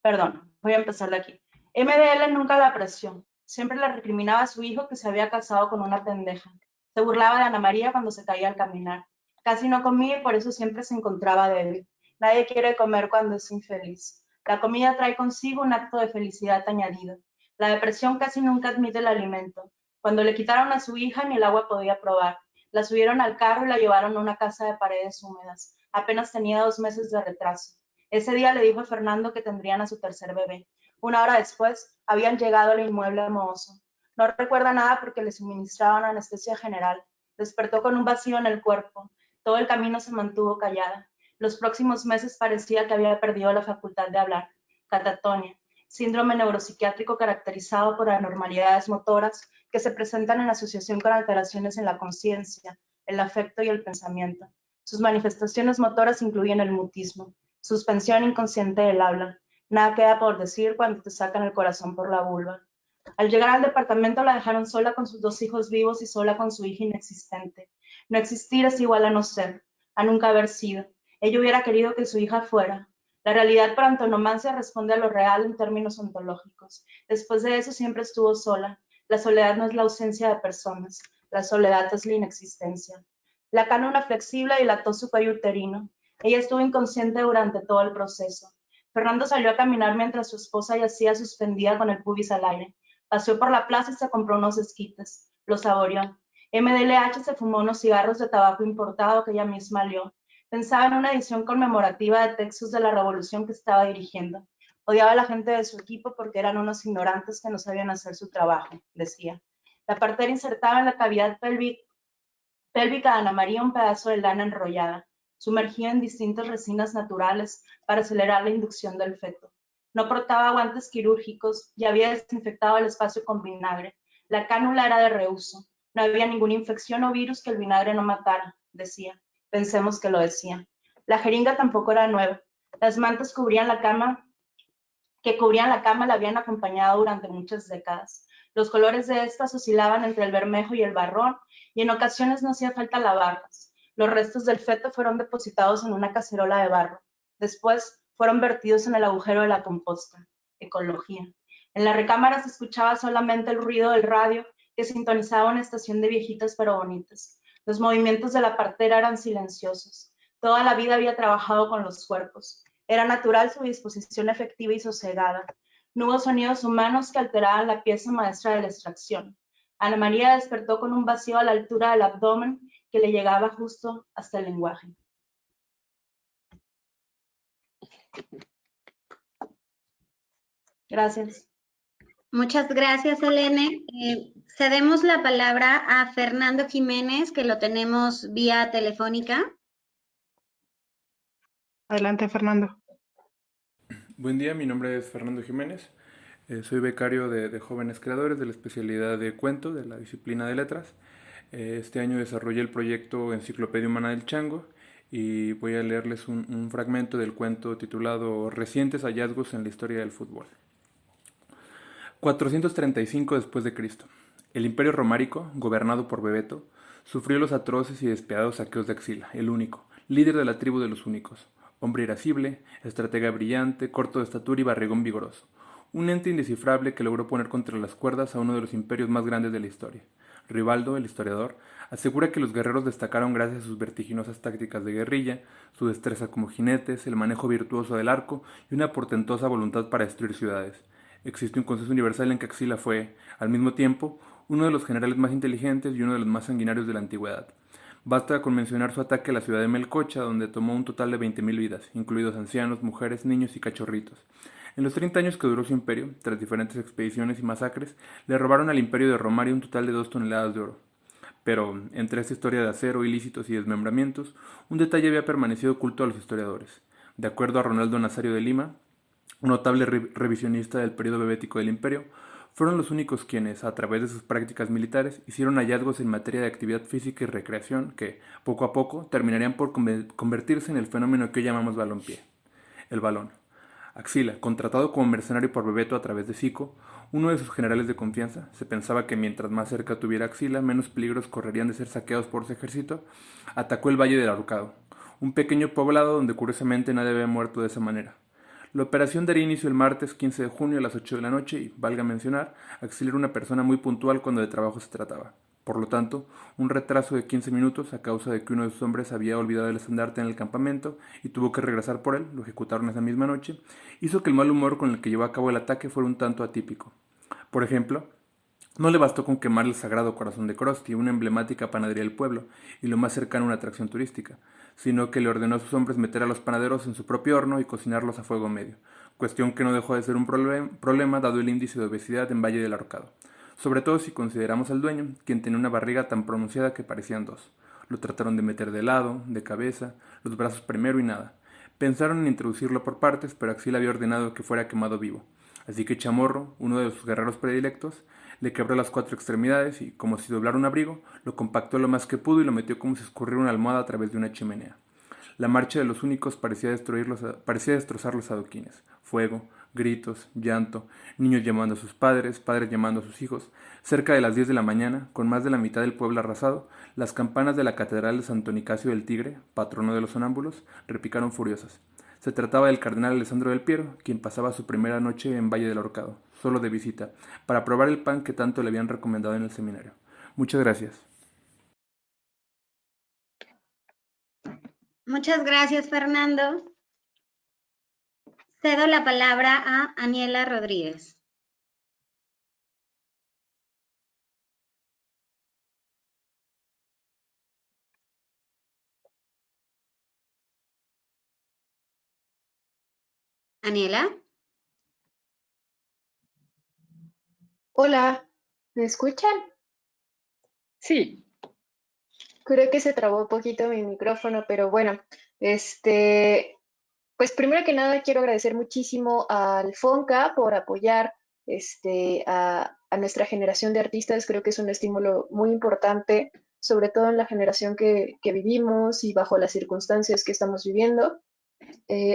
[SPEAKER 10] Perdón, voy a empezar de aquí. MDL nunca la apreció. Siempre le recriminaba a su hijo que se había casado con una pendeja. Se burlaba de Ana María cuando se caía al caminar. Casi no comía y por eso siempre se encontraba débil. Nadie quiere comer cuando es infeliz. La comida trae consigo un acto de felicidad añadido. La depresión casi nunca admite el alimento. Cuando le quitaron a su hija ni el agua podía probar. La subieron al carro y la llevaron a una casa de paredes húmedas. Apenas tenía 2 meses de retraso. Ese día le dijo a Fernando que tendrían a su tercer bebé. 1 hora después, habían llegado al inmueble mohoso. No recuerda nada porque le suministraban anestesia general. Despertó con un vacío en el cuerpo. Todo el camino se mantuvo callada. Los próximos meses parecía que había perdido la facultad de hablar. Catatonia, síndrome neuropsiquiátrico caracterizado por anormalidades motoras que se presentan en asociación con alteraciones en la conciencia, el afecto y el pensamiento. Sus manifestaciones motoras incluyen el mutismo, suspensión inconsciente del habla. Nada queda por decir cuando te sacan el corazón por la vulva. Al llegar al departamento la dejaron sola con sus 2 hijos vivos y sola con su hija inexistente. No existir es igual a no ser, a nunca haber sido. Ella hubiera querido que su hija fuera. La realidad por antonomasia responde a lo real en términos ontológicos. Después de eso siempre estuvo sola. La soledad no es la ausencia de personas, la soledad es la inexistencia. La cánula flexible dilató su cuello uterino. Ella estuvo inconsciente durante todo el proceso. Fernando salió a caminar mientras su esposa yacía suspendida con el pubis al aire. Paseó por la plaza y se compró unos esquites. Los saboreó. MDLH se fumó unos cigarros de tabaco importado que ella misma olió. Pensaba en una edición conmemorativa de textos de la revolución que estaba dirigiendo. Odiaba a la gente de su equipo porque eran unos ignorantes que no sabían hacer su trabajo, decía. La partera insertaba en la cavidad pélvica de Ana María un pedazo de lana enrollada, sumergida en distintas resinas naturales para acelerar la inducción del feto. No portaba guantes quirúrgicos y había desinfectado el espacio con vinagre. La cánula era de reuso. No había ninguna infección o virus que el vinagre no matara, decía. Pensemos que lo decía. La jeringa tampoco era nueva. Las mantas que cubrían la cama la habían acompañado durante muchas décadas. Los colores de estas oscilaban entre el bermejo y el marrón, y en ocasiones no hacía falta lavarlas. Los restos del feto fueron depositados en una cacerola de barro. Después fueron vertidos en el agujero de la composta. Ecología. En la recámara se escuchaba solamente el ruido del radio que sintonizaba una estación de viejitas pero bonitas. Los movimientos de la partera eran silenciosos. Toda la vida había trabajado con los cuerpos. Era natural su disposición efectiva y sosegada. No hubo sonidos humanos que alteraran la pieza maestra de la extracción. Ana María despertó con un vacío a la altura del abdomen que le llegaba justo hasta el lenguaje. Gracias.
[SPEAKER 3] Muchas gracias, Elene. Cedemos la palabra a Fernando Jiménez, que lo tenemos vía telefónica.
[SPEAKER 11] Adelante, Fernando.
[SPEAKER 12] Buen día, mi nombre es Fernando Jiménez. Soy becario de Jóvenes Creadores de la especialidad de cuento de la disciplina de letras. Este año desarrollé el proyecto Enciclopedia Humana del Chango y voy a leerles un fragmento del cuento titulado Recientes hallazgos en la historia del fútbol. 435 después de Cristo. El Imperio Románico, gobernado por Bebeto, sufrió los atroces y despiadados saqueos de Axila, el único, líder de la tribu de los únicos, hombre irascible, estratega brillante, corto de estatura y barrigón vigoroso, un ente indescifrable que logró poner contra las cuerdas a uno de los imperios más grandes de la historia. Rivaldo, el historiador, asegura que los guerreros destacaron gracias a sus vertiginosas tácticas de guerrilla, su destreza como jinetes, el manejo virtuoso del arco y una portentosa voluntad para destruir ciudades. Existe un consenso universal en que Axila fue, al mismo tiempo, uno de los generales más inteligentes y uno de los más sanguinarios de la antigüedad. Basta con mencionar su ataque a la ciudad de Melcocha, donde tomó un total de 20.000 vidas, incluidos ancianos, mujeres, niños y cachorritos. En los 30 años que duró su imperio, tras diferentes expediciones y masacres, le robaron al imperio de Romaria un total de 2 toneladas de oro. Pero, entre esta historia de acero, ilícitos y desmembramientos, un detalle había permanecido oculto a los historiadores. De acuerdo a Ronaldo Nazario de Lima, un notable revisionista del periodo bebético del imperio, fueron los únicos quienes, a través de sus prácticas militares, hicieron hallazgos en materia de actividad física y recreación que, poco a poco, terminarían por convertirse en el fenómeno que hoy llamamos balompié. El balón. Axila, contratado como mercenario por Bebeto a través de Sico, uno de sus generales de confianza, se pensaba que mientras más cerca tuviera Axila, menos peligros correrían de ser saqueados por su ejército, atacó el Valle del Ahorcado, un pequeño poblado donde curiosamente nadie había muerto de esa manera. La operación daría inicio el martes 15 de junio a las 8 de la noche y, valga mencionar, Axila era una persona muy puntual cuando de trabajo se trataba. Por lo tanto, un retraso de 15 minutos a causa de que uno de sus hombres había olvidado el estandarte en el campamento y tuvo que regresar por él, lo ejecutaron esa misma noche, hizo que el mal humor con el que llevó a cabo el ataque fuera un tanto atípico. Por ejemplo, no le bastó con quemar el sagrado corazón de Krusty, una emblemática panadería del pueblo y lo más cercano a una atracción turística, sino que le ordenó a sus hombres meter a los panaderos en su propio horno y cocinarlos a fuego medio, cuestión que no dejó de ser un problema dado el índice de obesidad en Valle del Ahorcado, sobre todo si consideramos al dueño, quien tenía una barriga tan pronunciada que parecían dos. Lo trataron de meter de lado, de cabeza, los brazos primero y nada. Pensaron en introducirlo por partes, pero Axila había ordenado que fuera quemado vivo. Así que Chamorro, uno de sus guerreros predilectos, le quebró las 4 extremidades y, como si doblara un abrigo, lo compactó lo más que pudo y lo metió como si escurriera una almohada a través de una chimenea. La marcha de los únicos parecía destrozar los adoquines. Fuego, gritos, llanto, niños llamando a sus padres, padres llamando a sus hijos. Cerca de las 10 de la mañana, con más de la mitad del pueblo arrasado, las campanas de la catedral de Santo Nicasio del Tigre, patrono de los sonámbulos, repicaron furiosas. Se trataba del cardenal Alessandro del Piero, quien pasaba su primera noche en Valle del Ahorcado, solo de visita, para probar el pan que tanto le habían recomendado en el seminario. Muchas gracias.
[SPEAKER 3] Muchas gracias, Fernando. Cedo la palabra a Aniela Rodríguez. Aniela.
[SPEAKER 11] Hola, ¿me escuchan?
[SPEAKER 5] Sí.
[SPEAKER 11] Creo que se trabó un poquito mi micrófono, pero bueno, pues primero que nada quiero agradecer muchísimo al FONCA por apoyar a nuestra generación de artistas. Creo que es un estímulo muy importante, sobre todo en la generación que vivimos y bajo las circunstancias que estamos viviendo.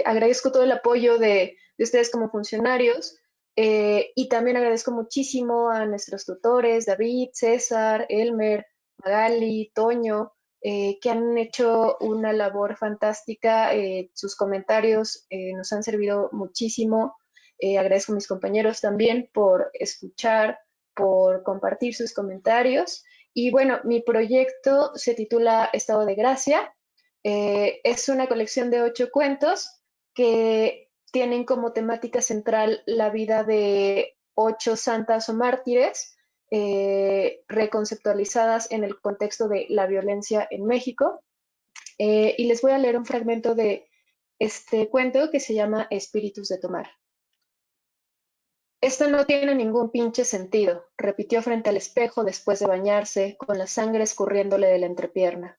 [SPEAKER 11] Agradezco todo el apoyo de ustedes como funcionarios y también agradezco muchísimo a nuestros tutores, David, César, Elmer, Magali, Toño, que han hecho una labor fantástica. Sus comentarios nos han servido muchísimo. Agradezco a mis compañeros también por escuchar, por compartir sus comentarios. Y bueno, mi proyecto se titula Estado de Gracia. Es una colección de 8 cuentos que tienen como temática central la vida de 8 santas o mártires reconceptualizadas en el contexto de la violencia en México. Y les voy a leer un fragmento de este cuento que se llama Espíritus de Tomar. Esto no tiene ningún pinche sentido, repitió frente al espejo después de bañarse, con la sangre escurriéndole de la entrepierna.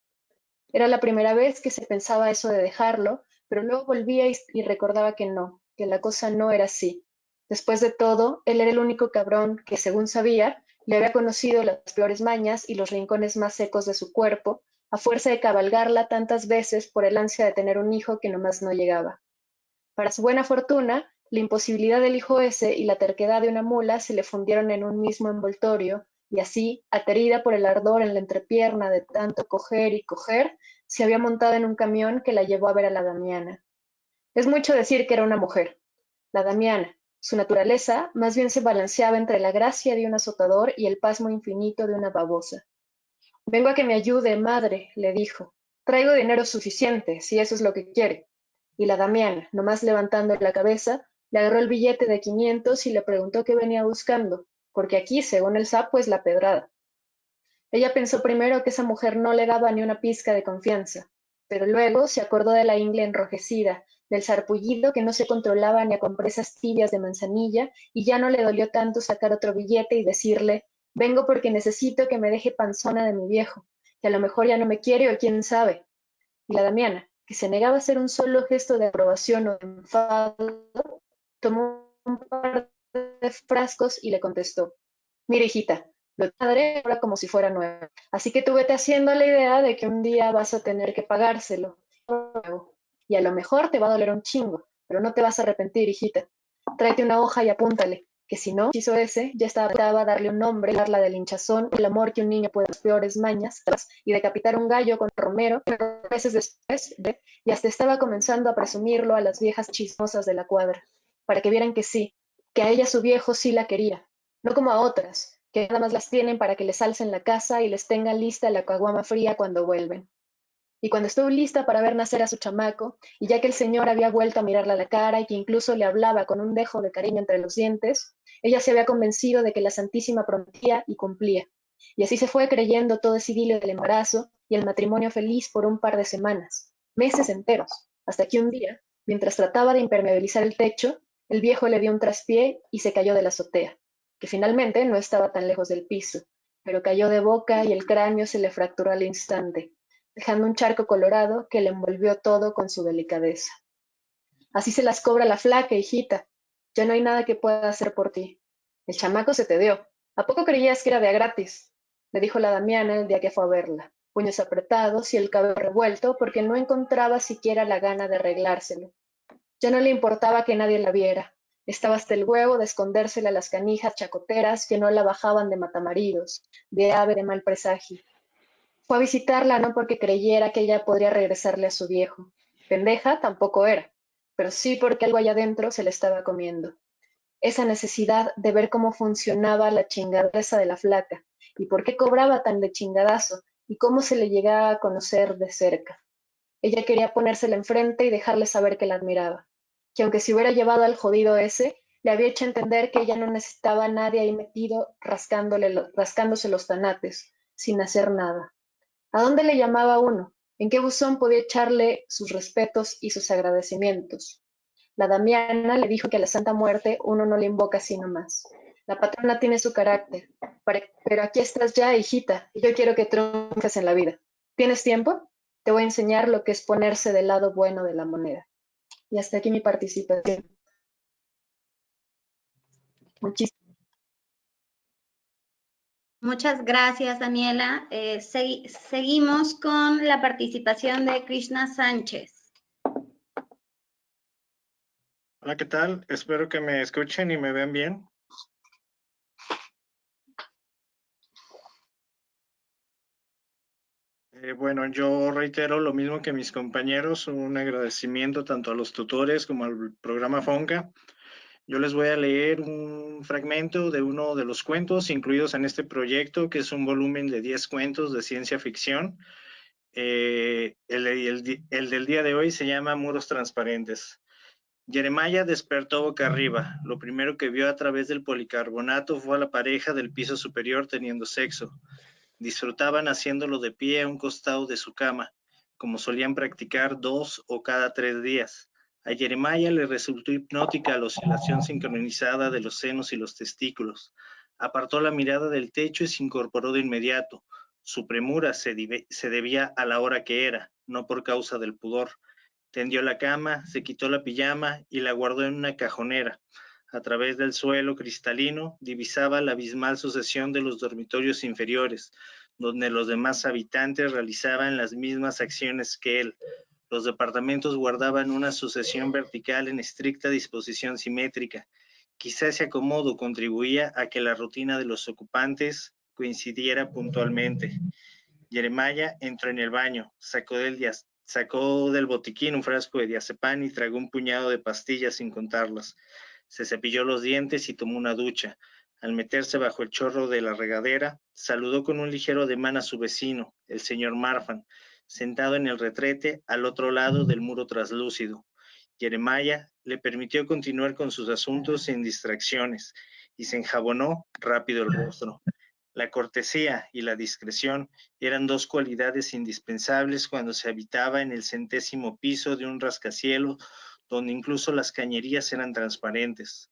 [SPEAKER 11] Era la primera vez que se pensaba eso de dejarlo, pero luego volvía y recordaba que no, que la cosa no era así. Después de todo, él era el único cabrón que, según sabía, le había conocido las peores mañas y los rincones más secos de su cuerpo, a fuerza de cabalgarla tantas veces por el ansia de tener un hijo que nomás no llegaba. Para su buena fortuna, la imposibilidad del hijo ese y la terquedad de una mula se le fundieron en un mismo envoltorio, y así, aterida por el ardor en la entrepierna de tanto coger y coger, se había montado en un camión que la llevó a ver a la Damiana. Es mucho decir que era una mujer. La Damiana, su naturaleza, más bien se balanceaba entre la gracia de un azotador y el pasmo infinito de una babosa. Vengo a que me ayude, madre, le dijo. Traigo dinero suficiente, si eso es lo que quiere. Y la Damiana, nomás levantando la cabeza, le agarró el billete de 500 y le preguntó qué venía buscando, porque aquí, según el sapo, es la pedrada. Ella pensó primero que esa mujer no le daba ni una pizca de confianza, pero luego se acordó de la ingle enrojecida, del sarpullido que no se controlaba ni a compresas tibias de manzanilla, y ya no le dolió tanto sacar otro billete y decirle: vengo porque necesito que me deje panzona de mi viejo, que a lo mejor ya no me quiere o quién sabe. Y la Damiana, que se negaba a hacer un solo gesto de aprobación o enfado, tomó un par de frascos y le contestó: mira, hijita, lo de tu madre ahora como si fuera nuevo, así que tú vete haciendo la idea de que un día vas a tener que pagárselo, y a lo mejor te va a doler un chingo, pero no te vas a arrepentir, hijita. Tráete una hoja y apúntale, que si no, hizo ese, ya estaba a darle un nombre, darla del hinchazón, el amor que un niño puede, las peores mañas, y decapitar un gallo con romero, pero meses después, y hasta estaba comenzando a presumirlo a las viejas chismosas de la cuadra, para que vieran que sí, que a ella su viejo sí la quería, no como a otras, que nada más las tienen para que les alcen la casa y les tengan lista la caguama fría cuando vuelven. Y cuando estuvo lista para ver nacer a su chamaco, y ya que el señor había vuelto a mirarla a la cara y que incluso le hablaba con un dejo de cariño entre los dientes, ella se había convencido de que la Santísima prometía y cumplía. Y así se fue creyendo todo ese idilio del embarazo y el matrimonio feliz por un par de semanas, meses enteros, hasta que un día, mientras trataba de impermeabilizar el techo, el viejo le dio un traspié y se cayó de la azotea, que finalmente no estaba tan lejos del piso, pero cayó de boca y el cráneo se le fracturó al instante, dejando un charco colorado que le envolvió todo con su delicadeza. Así se las cobra la flaca, hijita. Ya no hay nada que pueda hacer por ti. El chamaco se te dio. ¿A poco creías que era de a gratis? Le dijo la Damiana el día que fue a verla, puños apretados y el cabello revuelto porque no encontraba siquiera la gana de arreglárselo. Ya no le importaba que nadie la viera. Estaba hasta el huevo de escondérsela a las canijas chacoteras que no la bajaban de matamaridos, de ave de mal presagio. Fue a visitarla no porque creyera que ella podría regresarle a su viejo. Pendeja tampoco era, pero sí porque algo allá adentro se le estaba comiendo. Esa necesidad de ver cómo funcionaba la chingadeza de la flaca, y por qué cobraba tan de chingadazo, y cómo se le llegaba a conocer de cerca. Ella quería ponérsela enfrente y dejarle saber que la admiraba, que aunque se hubiera llevado al jodido ese, le había hecho entender que ella no necesitaba a nadie ahí metido rascándose los tanates, sin hacer nada. ¿A dónde le llamaba uno? ¿En qué buzón podía echarle sus respetos y sus agradecimientos? La Damiana le dijo que a la Santa Muerte uno no le invoca así nomás. La patrona tiene su carácter, pero aquí estás ya, hijita, y yo quiero que triunfes en la vida. ¿Tienes tiempo? Te voy a enseñar lo que es ponerse del lado bueno de la moneda. Y hasta aquí mi participación. Muchísimas
[SPEAKER 3] Muchas gracias, Daniela. Seguimos con la participación de Krishna Sánchez.
[SPEAKER 13] Hola, ¿qué tal? Espero que me escuchen y me vean bien. Bueno, yo reitero lo mismo que mis compañeros, un agradecimiento tanto a los tutores como al programa FONCA. Yo les voy a leer un fragmento de uno de los cuentos incluidos en este proyecto, que es un volumen de 10 cuentos de ciencia ficción. El del día de hoy se llama Muros Transparentes. Jeremiah despertó boca arriba. Lo primero que vio a través del policarbonato fue a la pareja del piso superior teniendo sexo. Disfrutaban haciéndolo de pie a un costado de su cama, como solían practicar 2 o cada 3 días. A Jeremiah le resultó hipnótica la oscilación sincronizada de los senos y los testículos. Apartó la mirada del techo y se incorporó de inmediato. Su premura se debía a la hora que era, no por causa del pudor. Tendió la cama, se quitó la pijama y la guardó en una cajonera. A través del suelo cristalino divisaba la abismal sucesión de los dormitorios inferiores, donde los demás habitantes realizaban las mismas acciones que él. Los departamentos guardaban una sucesión vertical en estricta disposición simétrica. Quizá ese acomodo contribuía a que la rutina de los ocupantes coincidiera puntualmente. Jeremiah entró en el baño, sacó del botiquín un frasco de diazepam y tragó un puñado de pastillas sin contarlas. Se cepilló los dientes y tomó una ducha. Al meterse bajo el chorro de la regadera, saludó con un ligero ademán a su vecino, el señor Marfan, sentado en el retrete al otro lado del muro traslúcido. Jeremiah le permitió continuar con sus asuntos sin distracciones y se enjabonó rápido el rostro. La cortesía y la discreción eran dos cualidades indispensables cuando se habitaba en el 100º piso de un rascacielos donde incluso las cañerías eran transparentes.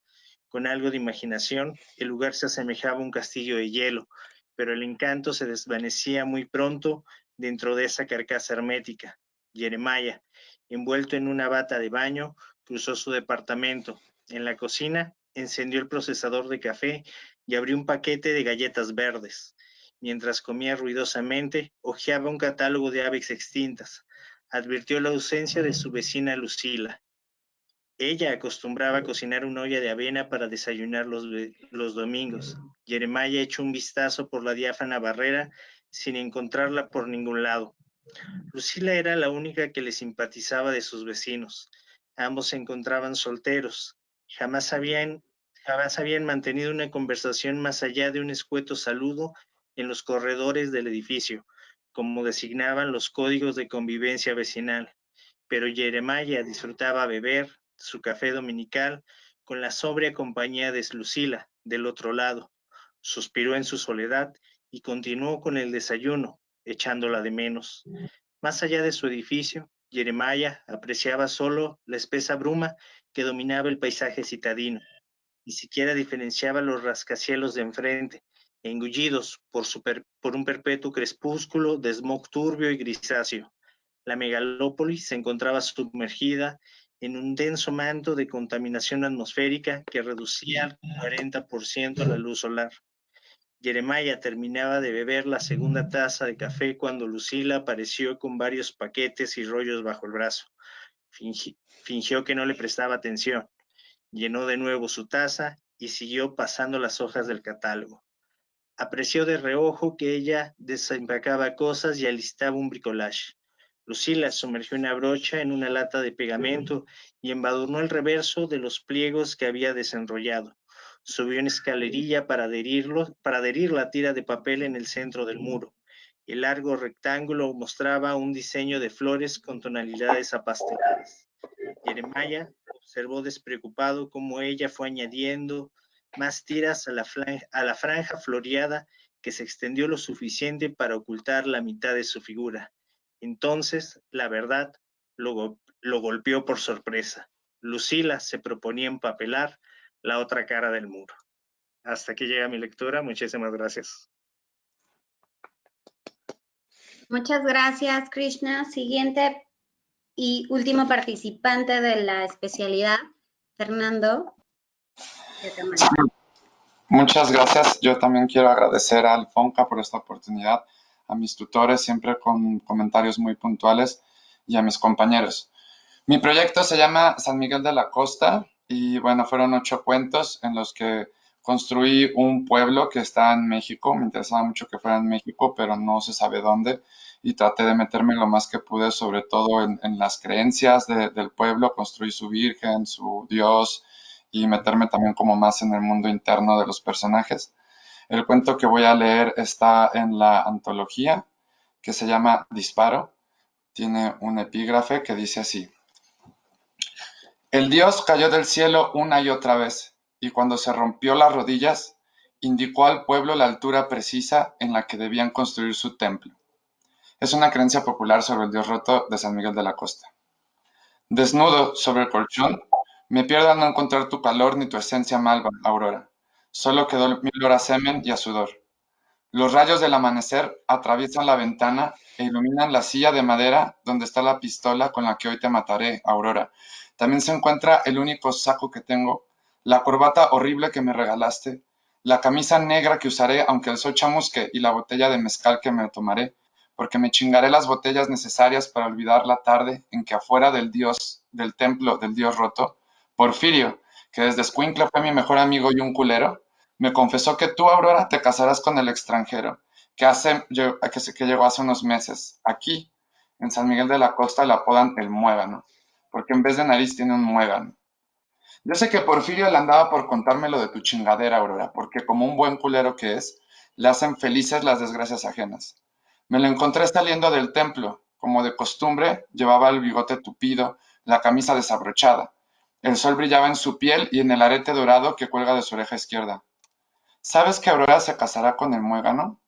[SPEAKER 13] Con algo de imaginación, el lugar se asemejaba a un castillo de hielo, pero el encanto se desvanecía muy pronto dentro de esa carcasa hermética. Jeremiah, envuelto en una bata de baño, cruzó su departamento. En la cocina, encendió el procesador de café y abrió un paquete de galletas verdes. Mientras comía ruidosamente, hojeaba un catálogo de aves extintas. Advirtió la ausencia de su vecina Lucila. Ella acostumbraba a cocinar una olla de avena para desayunar los domingos. Jeremiah echó un vistazo por la diáfana barrera sin encontrarla por ningún lado. Lucila era la única que le simpatizaba de sus vecinos. Ambos se encontraban solteros. Jamás habían mantenido una conversación más allá de un escueto saludo en los corredores del edificio, como designaban los códigos de convivencia vecinal. Pero Jeremiah disfrutaba beber su café dominical con la sobria compañía de Lucila del otro lado. Suspiró en su soledad y continuó con el desayuno, echándola de menos. Más allá de su edificio, Jeremiah apreciaba solo la espesa bruma que dominaba el paisaje citadino. Ni siquiera diferenciaba los rascacielos de enfrente, engullidos por un perpetuo crepúsculo de smog turbio y grisáceo. La megalópolis se encontraba sumergida en un denso manto de contaminación atmosférica que reducía al 40% la luz solar. Jeremiah terminaba de beber la segunda taza de café cuando Lucila apareció con varios paquetes y rollos bajo el brazo. Fingió que no le prestaba atención. Llenó de nuevo su taza y siguió pasando las hojas del catálogo. Apreció de reojo que ella desempacaba cosas y alistaba un bricolage. Lucila sumergió una brocha en una lata de pegamento y embadurnó el reverso de los pliegos que había desenrollado. Subió una escalerilla para adherir la tira de papel en el centro del muro. El largo rectángulo mostraba un diseño de flores con tonalidades apasteladas. Jeremiah observó despreocupado cómo ella fue añadiendo más tiras a la franja floreada que se extendió lo suficiente para ocultar la mitad de su figura. Entonces, la verdad lo golpeó por sorpresa. Lucila se proponía empapelar la otra cara del muro. Hasta aquí llega mi lectura. Muchísimas gracias.
[SPEAKER 3] Muchas gracias, Krishna. Siguiente y último participante de la especialidad, Fernando.
[SPEAKER 14] Sí, muchas gracias. Yo también quiero agradecer al FONCA por esta oportunidad, a mis tutores siempre con comentarios muy puntuales y a mis compañeros. Mi proyecto se llama San Miguel de la Costa y bueno, fueron 8 cuentos en los que construí un pueblo que está en México. Me interesaba mucho que fuera en México, pero no se sabe dónde y traté de meterme lo más que pude, sobre todo en las creencias del pueblo. Construí su virgen, su dios y meterme también como más en el mundo interno de los personajes. El cuento que voy a leer está en la antología que se llama Disparo. Tiene un epígrafe que dice así: el dios cayó del cielo una y otra vez, y cuando se rompió las rodillas, indicó al pueblo la altura precisa en la que debían construir su templo. Es una creencia popular sobre el dios roto de San Miguel de la Costa. Desnudo sobre el colchón, me pierdo al no encontrar tu calor ni tu esencia malva, Aurora. Solo quedó mi olor a semen y a sudor. Los rayos del amanecer atraviesan la ventana e iluminan la silla de madera donde está la pistola con la que hoy te mataré, Aurora. También se encuentra el único saco que tengo, la corbata horrible que me regalaste, la camisa negra que usaré aunque el sol chamusque y la botella de mezcal que me tomaré, porque me chingaré las botellas necesarias para olvidar la tarde en que afuera del templo del dios roto, Porfirio, que desde escuincla fue mi mejor amigo y un culero, me confesó que tú, Aurora, te casarás con el extranjero, que llegó hace unos meses. Aquí, en San Miguel de la Costa, le apodan el muégano, porque en vez de nariz tiene un muégano. Yo sé que Porfirio le andaba por contármelo de tu chingadera, Aurora, porque como un buen culero que es, le hacen felices las desgracias ajenas. Me lo encontré saliendo del templo. Como de costumbre, llevaba el bigote tupido, la camisa desabrochada. El sol brillaba en su piel y en el arete dorado que cuelga de su oreja izquierda. ¿Sabes que Aurora se casará con el muégano?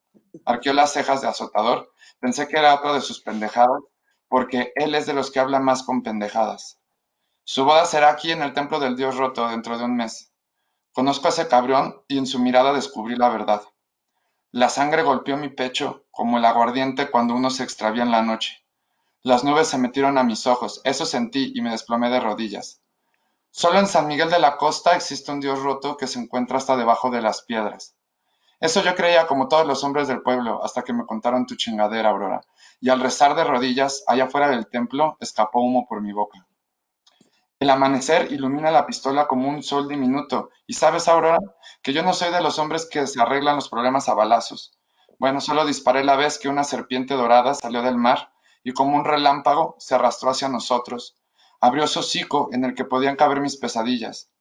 [SPEAKER 14] Arqueó las cejas de azotador. Pensé que era otra de sus pendejadas, porque él es de los que habla más con pendejadas. Su boda será aquí en el templo del dios roto dentro de un mes. Conozco a ese cabrón y en su mirada descubrí la verdad. La sangre golpeó mi pecho como el aguardiente cuando uno se extravía en la noche. Las nubes se metieron a mis ojos, eso sentí y me desplomé de rodillas. Solo en San Miguel de la Costa existe un dios roto que se encuentra hasta debajo de las piedras. Eso yo creía como todos los hombres del pueblo hasta que me contaron tu chingadera, Aurora. Y al rezar de rodillas, allá fuera del templo, escapó humo por mi boca. El amanecer ilumina la pistola como un sol diminuto. Y sabes, Aurora, que yo no soy de los hombres que se arreglan los problemas a balazos. Bueno, solo disparé la vez que una serpiente dorada salió del mar y como un relámpago se arrastró hacia nosotros. Abrió su hocico en el que podían caber mis pesadillas.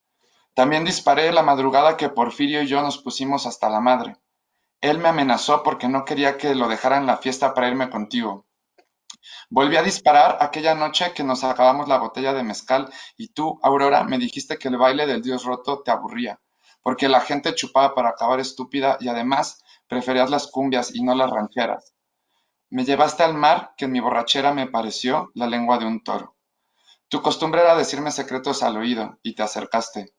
[SPEAKER 14] También disparé la madrugada que Porfirio y yo nos pusimos hasta la madre. Él me amenazó porque no quería que lo dejara en la fiesta para irme contigo. Volví a disparar aquella noche que nos acabamos la botella de mezcal y tú, Aurora, me dijiste que el baile del dios roto te aburría, porque la gente chupaba para acabar estúpida y además preferías las cumbias y no las rancheras. Me llevaste al mar que en mi borrachera me pareció la lengua de un toro. Tu costumbre era decirme secretos al oído y te acercaste.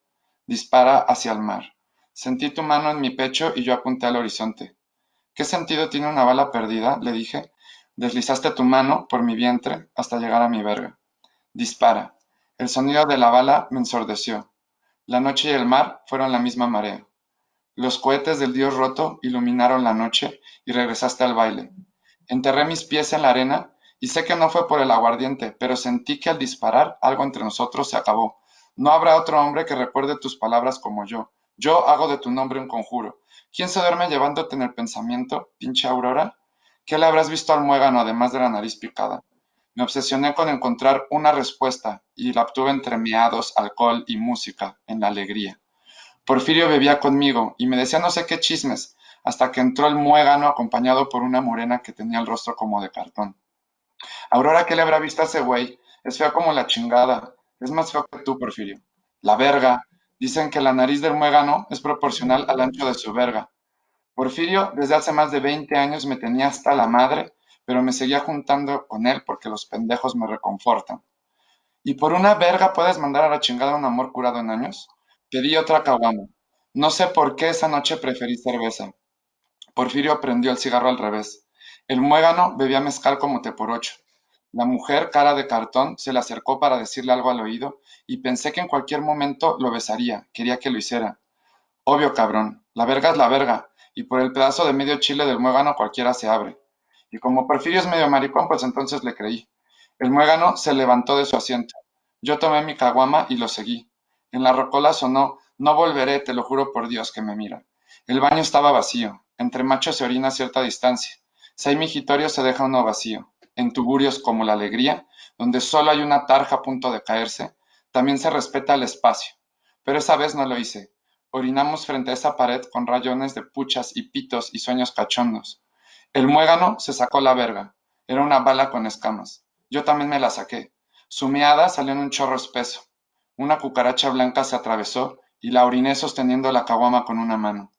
[SPEAKER 14] Dispara hacia el mar. Sentí tu mano en mi pecho y yo apunté al horizonte. ¿Qué sentido tiene una bala perdida?, le dije. Deslizaste tu mano por mi vientre hasta llegar a mi verga. Dispara. El sonido de la bala me ensordeció. La noche y el mar fueron la misma marea. Los cohetes del dios roto iluminaron la noche y regresaste al baile. Enterré mis pies en la arena y sé que no fue por el aguardiente, pero sentí que al disparar algo entre nosotros se acabó. No habrá otro hombre que recuerde tus palabras como yo. Yo hago de tu nombre un conjuro. ¿Quién se duerme llevándote en el pensamiento, pinche Aurora? ¿Qué le habrás visto al muégano además de la nariz picada? Me obsesioné con encontrar una respuesta y la obtuve entre meados, alcohol y música, en la alegría. Porfirio bebía conmigo y me decía no sé qué chismes, hasta que entró el muégano acompañado por una morena que tenía el rostro como de cartón. Aurora, ¿qué le habrá visto a ese güey? Es feo como la chingada. Es más feo que tú, Porfirio. La verga. Dicen que la nariz del muégano es proporcional al ancho de su verga. Porfirio, desde hace más de 20 años me tenía hasta la madre, pero me seguía juntando con él porque los pendejos me reconfortan. ¿Y por una verga puedes mandar a la chingada un amor curado en años? Pedí otra caguama. No sé por qué esa noche preferí cerveza. Porfirio prendió el cigarro al revés. El muégano bebía mezcal como té por ocho. La mujer, cara de cartón, se le acercó para decirle algo al oído y pensé que en cualquier momento lo besaría. Quería que lo hiciera. Obvio, cabrón. La verga es la verga. Y por el pedazo de medio chile del muégano cualquiera se abre. Y como Porfirio es medio maricón, pues entonces le creí. El muégano se levantó de su asiento. Yo tomé mi caguama y lo seguí. En la rocola sonó, no volveré, te lo juro por Dios que me mira. El baño estaba vacío. Entre machos se orina a cierta distancia. Si hay migitorio se deja uno vacío. En tuburios como la alegría, donde solo hay una tarja a punto de caerse, también se respeta el espacio. Pero esa vez no lo hice. Orinamos frente a esa pared con rayones de puchas y pitos y sueños cachondos. El muégano se sacó la verga. Era una bala con escamas. Yo también me la saqué. Su meada salió en un chorro espeso. Una cucaracha blanca se atravesó y la oriné sosteniendo la caguama con una mano.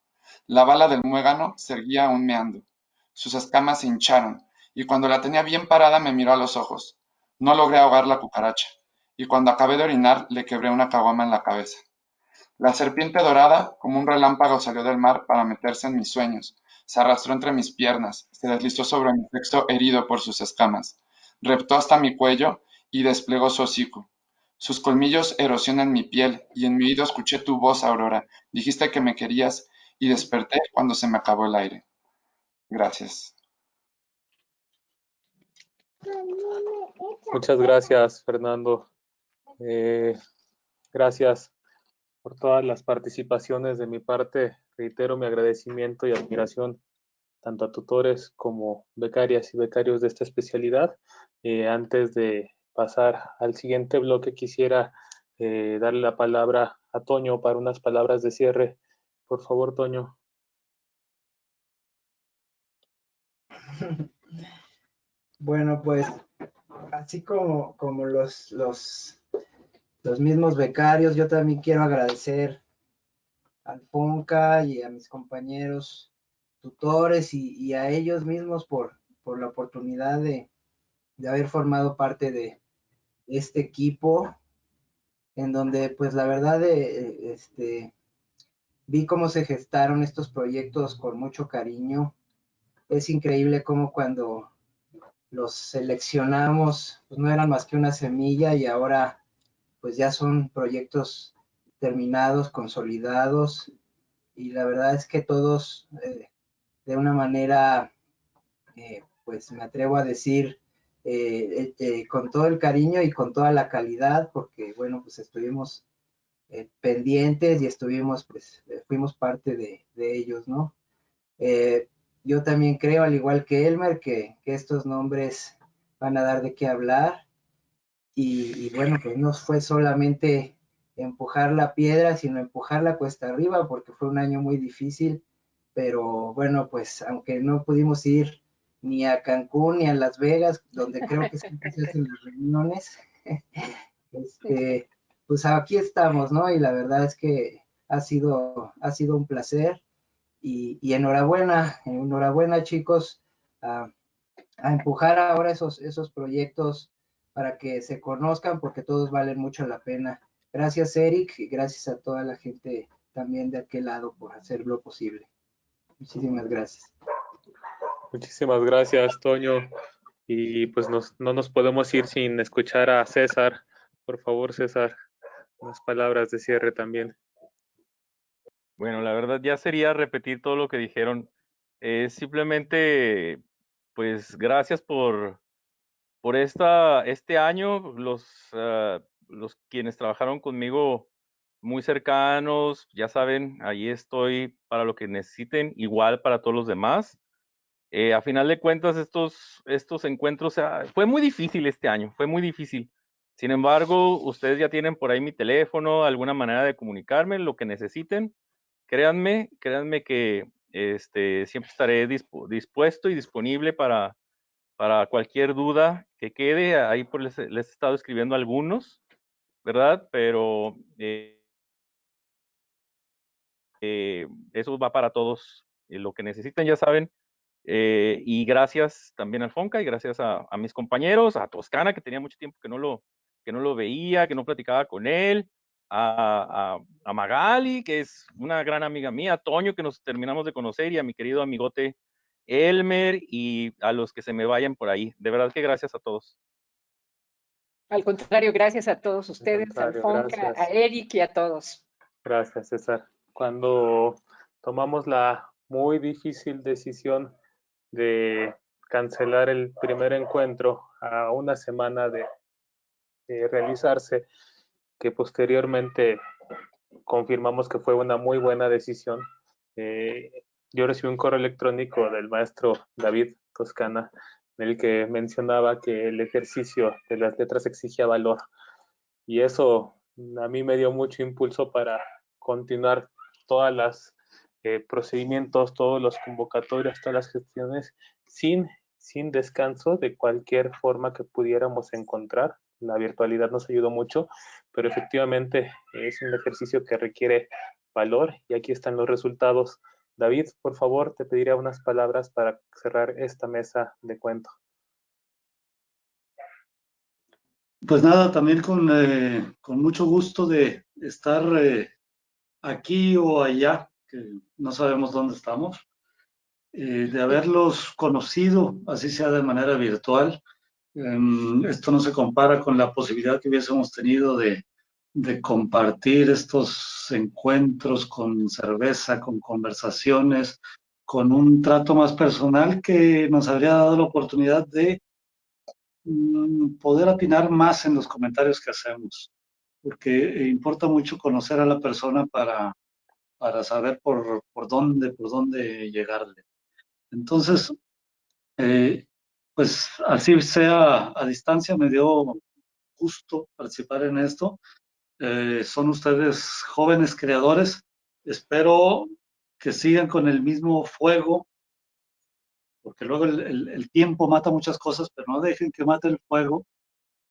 [SPEAKER 14] La bala del muégano seguía aún meando. Sus escamas se hincharon, y cuando la tenía bien parada me miró a los ojos. No logré ahogar la cucaracha, y cuando acabé de orinar le quebré una caguama en la cabeza. La serpiente dorada, como un relámpago, salió del mar para meterse en mis sueños. Se arrastró entre mis piernas, se deslizó sobre mi sexo herido por sus escamas. Reptó hasta mi cuello y desplegó su hocico. Sus colmillos erosionan mi piel y en mi oído escuché tu voz, Aurora. Dijiste que me querías y desperté cuando se me acabó el aire. Gracias.
[SPEAKER 1] Muchas gracias, Fernando. Gracias por todas las participaciones de mi parte. Reitero mi agradecimiento y admiración tanto a tutores como becarias y becarios de esta especialidad. Antes de pasar al siguiente bloque, quisiera darle la palabra a Toño para unas palabras de cierre. Por favor, Toño.
[SPEAKER 15] Bueno, pues así como los mismos becarios, yo también quiero agradecer al FONCA y a mis compañeros tutores y a ellos mismos por la oportunidad de haber formado parte de este equipo, en donde pues la verdad vi cómo se gestaron estos proyectos con mucho cariño. Es increíble cómo cuando los seleccionamos, pues no eran más que una semilla y ahora pues ya son proyectos terminados, consolidados, y la verdad es que todos de una manera, pues me atrevo a decir, con todo el cariño y con toda la calidad, porque bueno, pues estuvimos pendientes y estuvimos, pues fuimos parte de ellos, ¿no? Yo también creo, al igual que Elmer, que estos nombres van a dar de qué hablar, y bueno, pues no fue solamente empujar la piedra, sino empujarla cuesta arriba, porque fue un año muy difícil, pero bueno, pues aunque no pudimos ir ni a Cancún ni a Las Vegas, donde creo que siempre se hacen las reuniones, pues aquí estamos, ¿no? Y la verdad es que ha sido un placer, y enhorabuena chicos, a empujar ahora esos proyectos para que se conozcan, porque todos valen mucho la pena. Gracias, Eric, y gracias a toda la gente también de aquel lado por hacerlo posible. Muchísimas gracias.
[SPEAKER 1] Muchísimas gracias, Toño. Y pues no nos podemos ir sin escuchar a César. Por favor, César, unas palabras de cierre también.
[SPEAKER 16] Bueno, la verdad ya sería repetir todo lo que dijeron. Simplemente, pues gracias por este año, los quienes trabajaron conmigo muy cercanos, ya saben, ahí estoy para lo que necesiten, igual para todos los demás. A final de cuentas, estos encuentros, fue muy difícil este año, fue muy difícil. Sin embargo, ustedes ya tienen por ahí mi teléfono, alguna manera de comunicarme, lo que necesiten. Créanme que siempre estaré dispuesto y disponible para cualquier duda que quede. Ahí pues les he estado escribiendo algunos, ¿verdad? Pero eso va para todos. Lo que necesiten ya saben. Y gracias también al FONCA y gracias a mis compañeros, a Toscana, que tenía mucho tiempo que no lo veía, que no platicaba con él, a Magali, que es una gran amiga mía, a Toño, que nos terminamos de conocer, y a mi querido amigote Elmer, y a los que se me vayan por ahí. De verdad que gracias a todos.
[SPEAKER 5] Al contrario, gracias a todos ustedes, al FONCA, a Eric y a todos.
[SPEAKER 1] Gracias, César. Cuando tomamos la muy difícil decisión de cancelar el primer encuentro a una semana de realizarse, que posteriormente confirmamos que fue una muy buena decisión, yo recibí un correo electrónico del maestro David Toscana, en el que mencionaba que el ejercicio de las letras exigía valor, y eso a mí me dio mucho impulso para continuar todas las procedimientos, todos los convocatorios, todas las gestiones sin descanso, de cualquier forma que pudiéramos encontrar. La virtualidad nos ayudó mucho, pero efectivamente es un ejercicio que requiere valor, y aquí están los resultados. David, por favor, te pediría unas palabras para cerrar esta mesa de cuento.
[SPEAKER 17] Pues nada, también con mucho gusto de estar aquí o allá, que no sabemos dónde estamos, de haberlos conocido, así sea de manera virtual. Esto no se compara con la posibilidad que hubiésemos tenido de de compartir estos encuentros con cerveza, con conversaciones, con un trato más personal que nos habría dado la oportunidad de poder atinar más en los comentarios que hacemos, porque importa mucho conocer a la persona para saber por dónde llegarle. Entonces, pues así sea a distancia, me dio gusto participar en esto. Son ustedes jóvenes creadores. Espero que sigan con el mismo fuego, porque luego el tiempo mata muchas cosas, pero no dejen que mate el fuego,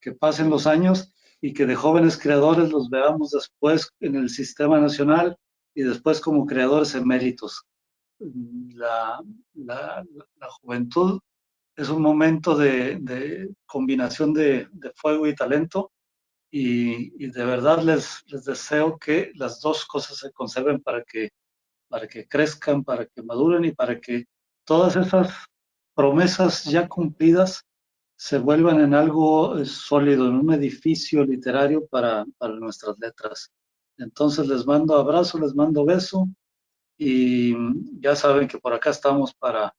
[SPEAKER 17] que pasen los años y que de jóvenes creadores los veamos después en el sistema nacional y después como creadores eméritos. La juventud es un momento de combinación de fuego y talento, y de verdad les deseo que las dos cosas se conserven para que crezcan, para que maduren y para que todas esas promesas ya cumplidas se vuelvan en algo sólido, en un edificio literario para nuestras letras. Entonces les mando abrazo, les mando beso, y ya saben que por acá estamos para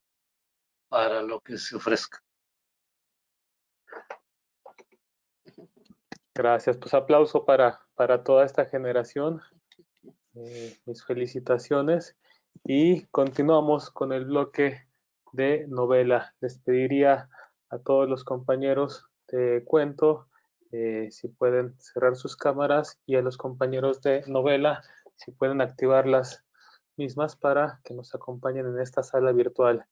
[SPEAKER 17] lo que se ofrezca.
[SPEAKER 1] Gracias, pues aplauso para toda esta generación. Mis felicitaciones. Y continuamos con el bloque de novela. Les pediría a todos los compañeros de cuento si pueden cerrar sus cámaras, y a los compañeros de novela si pueden activar las mismas para que nos acompañen en esta sala virtual.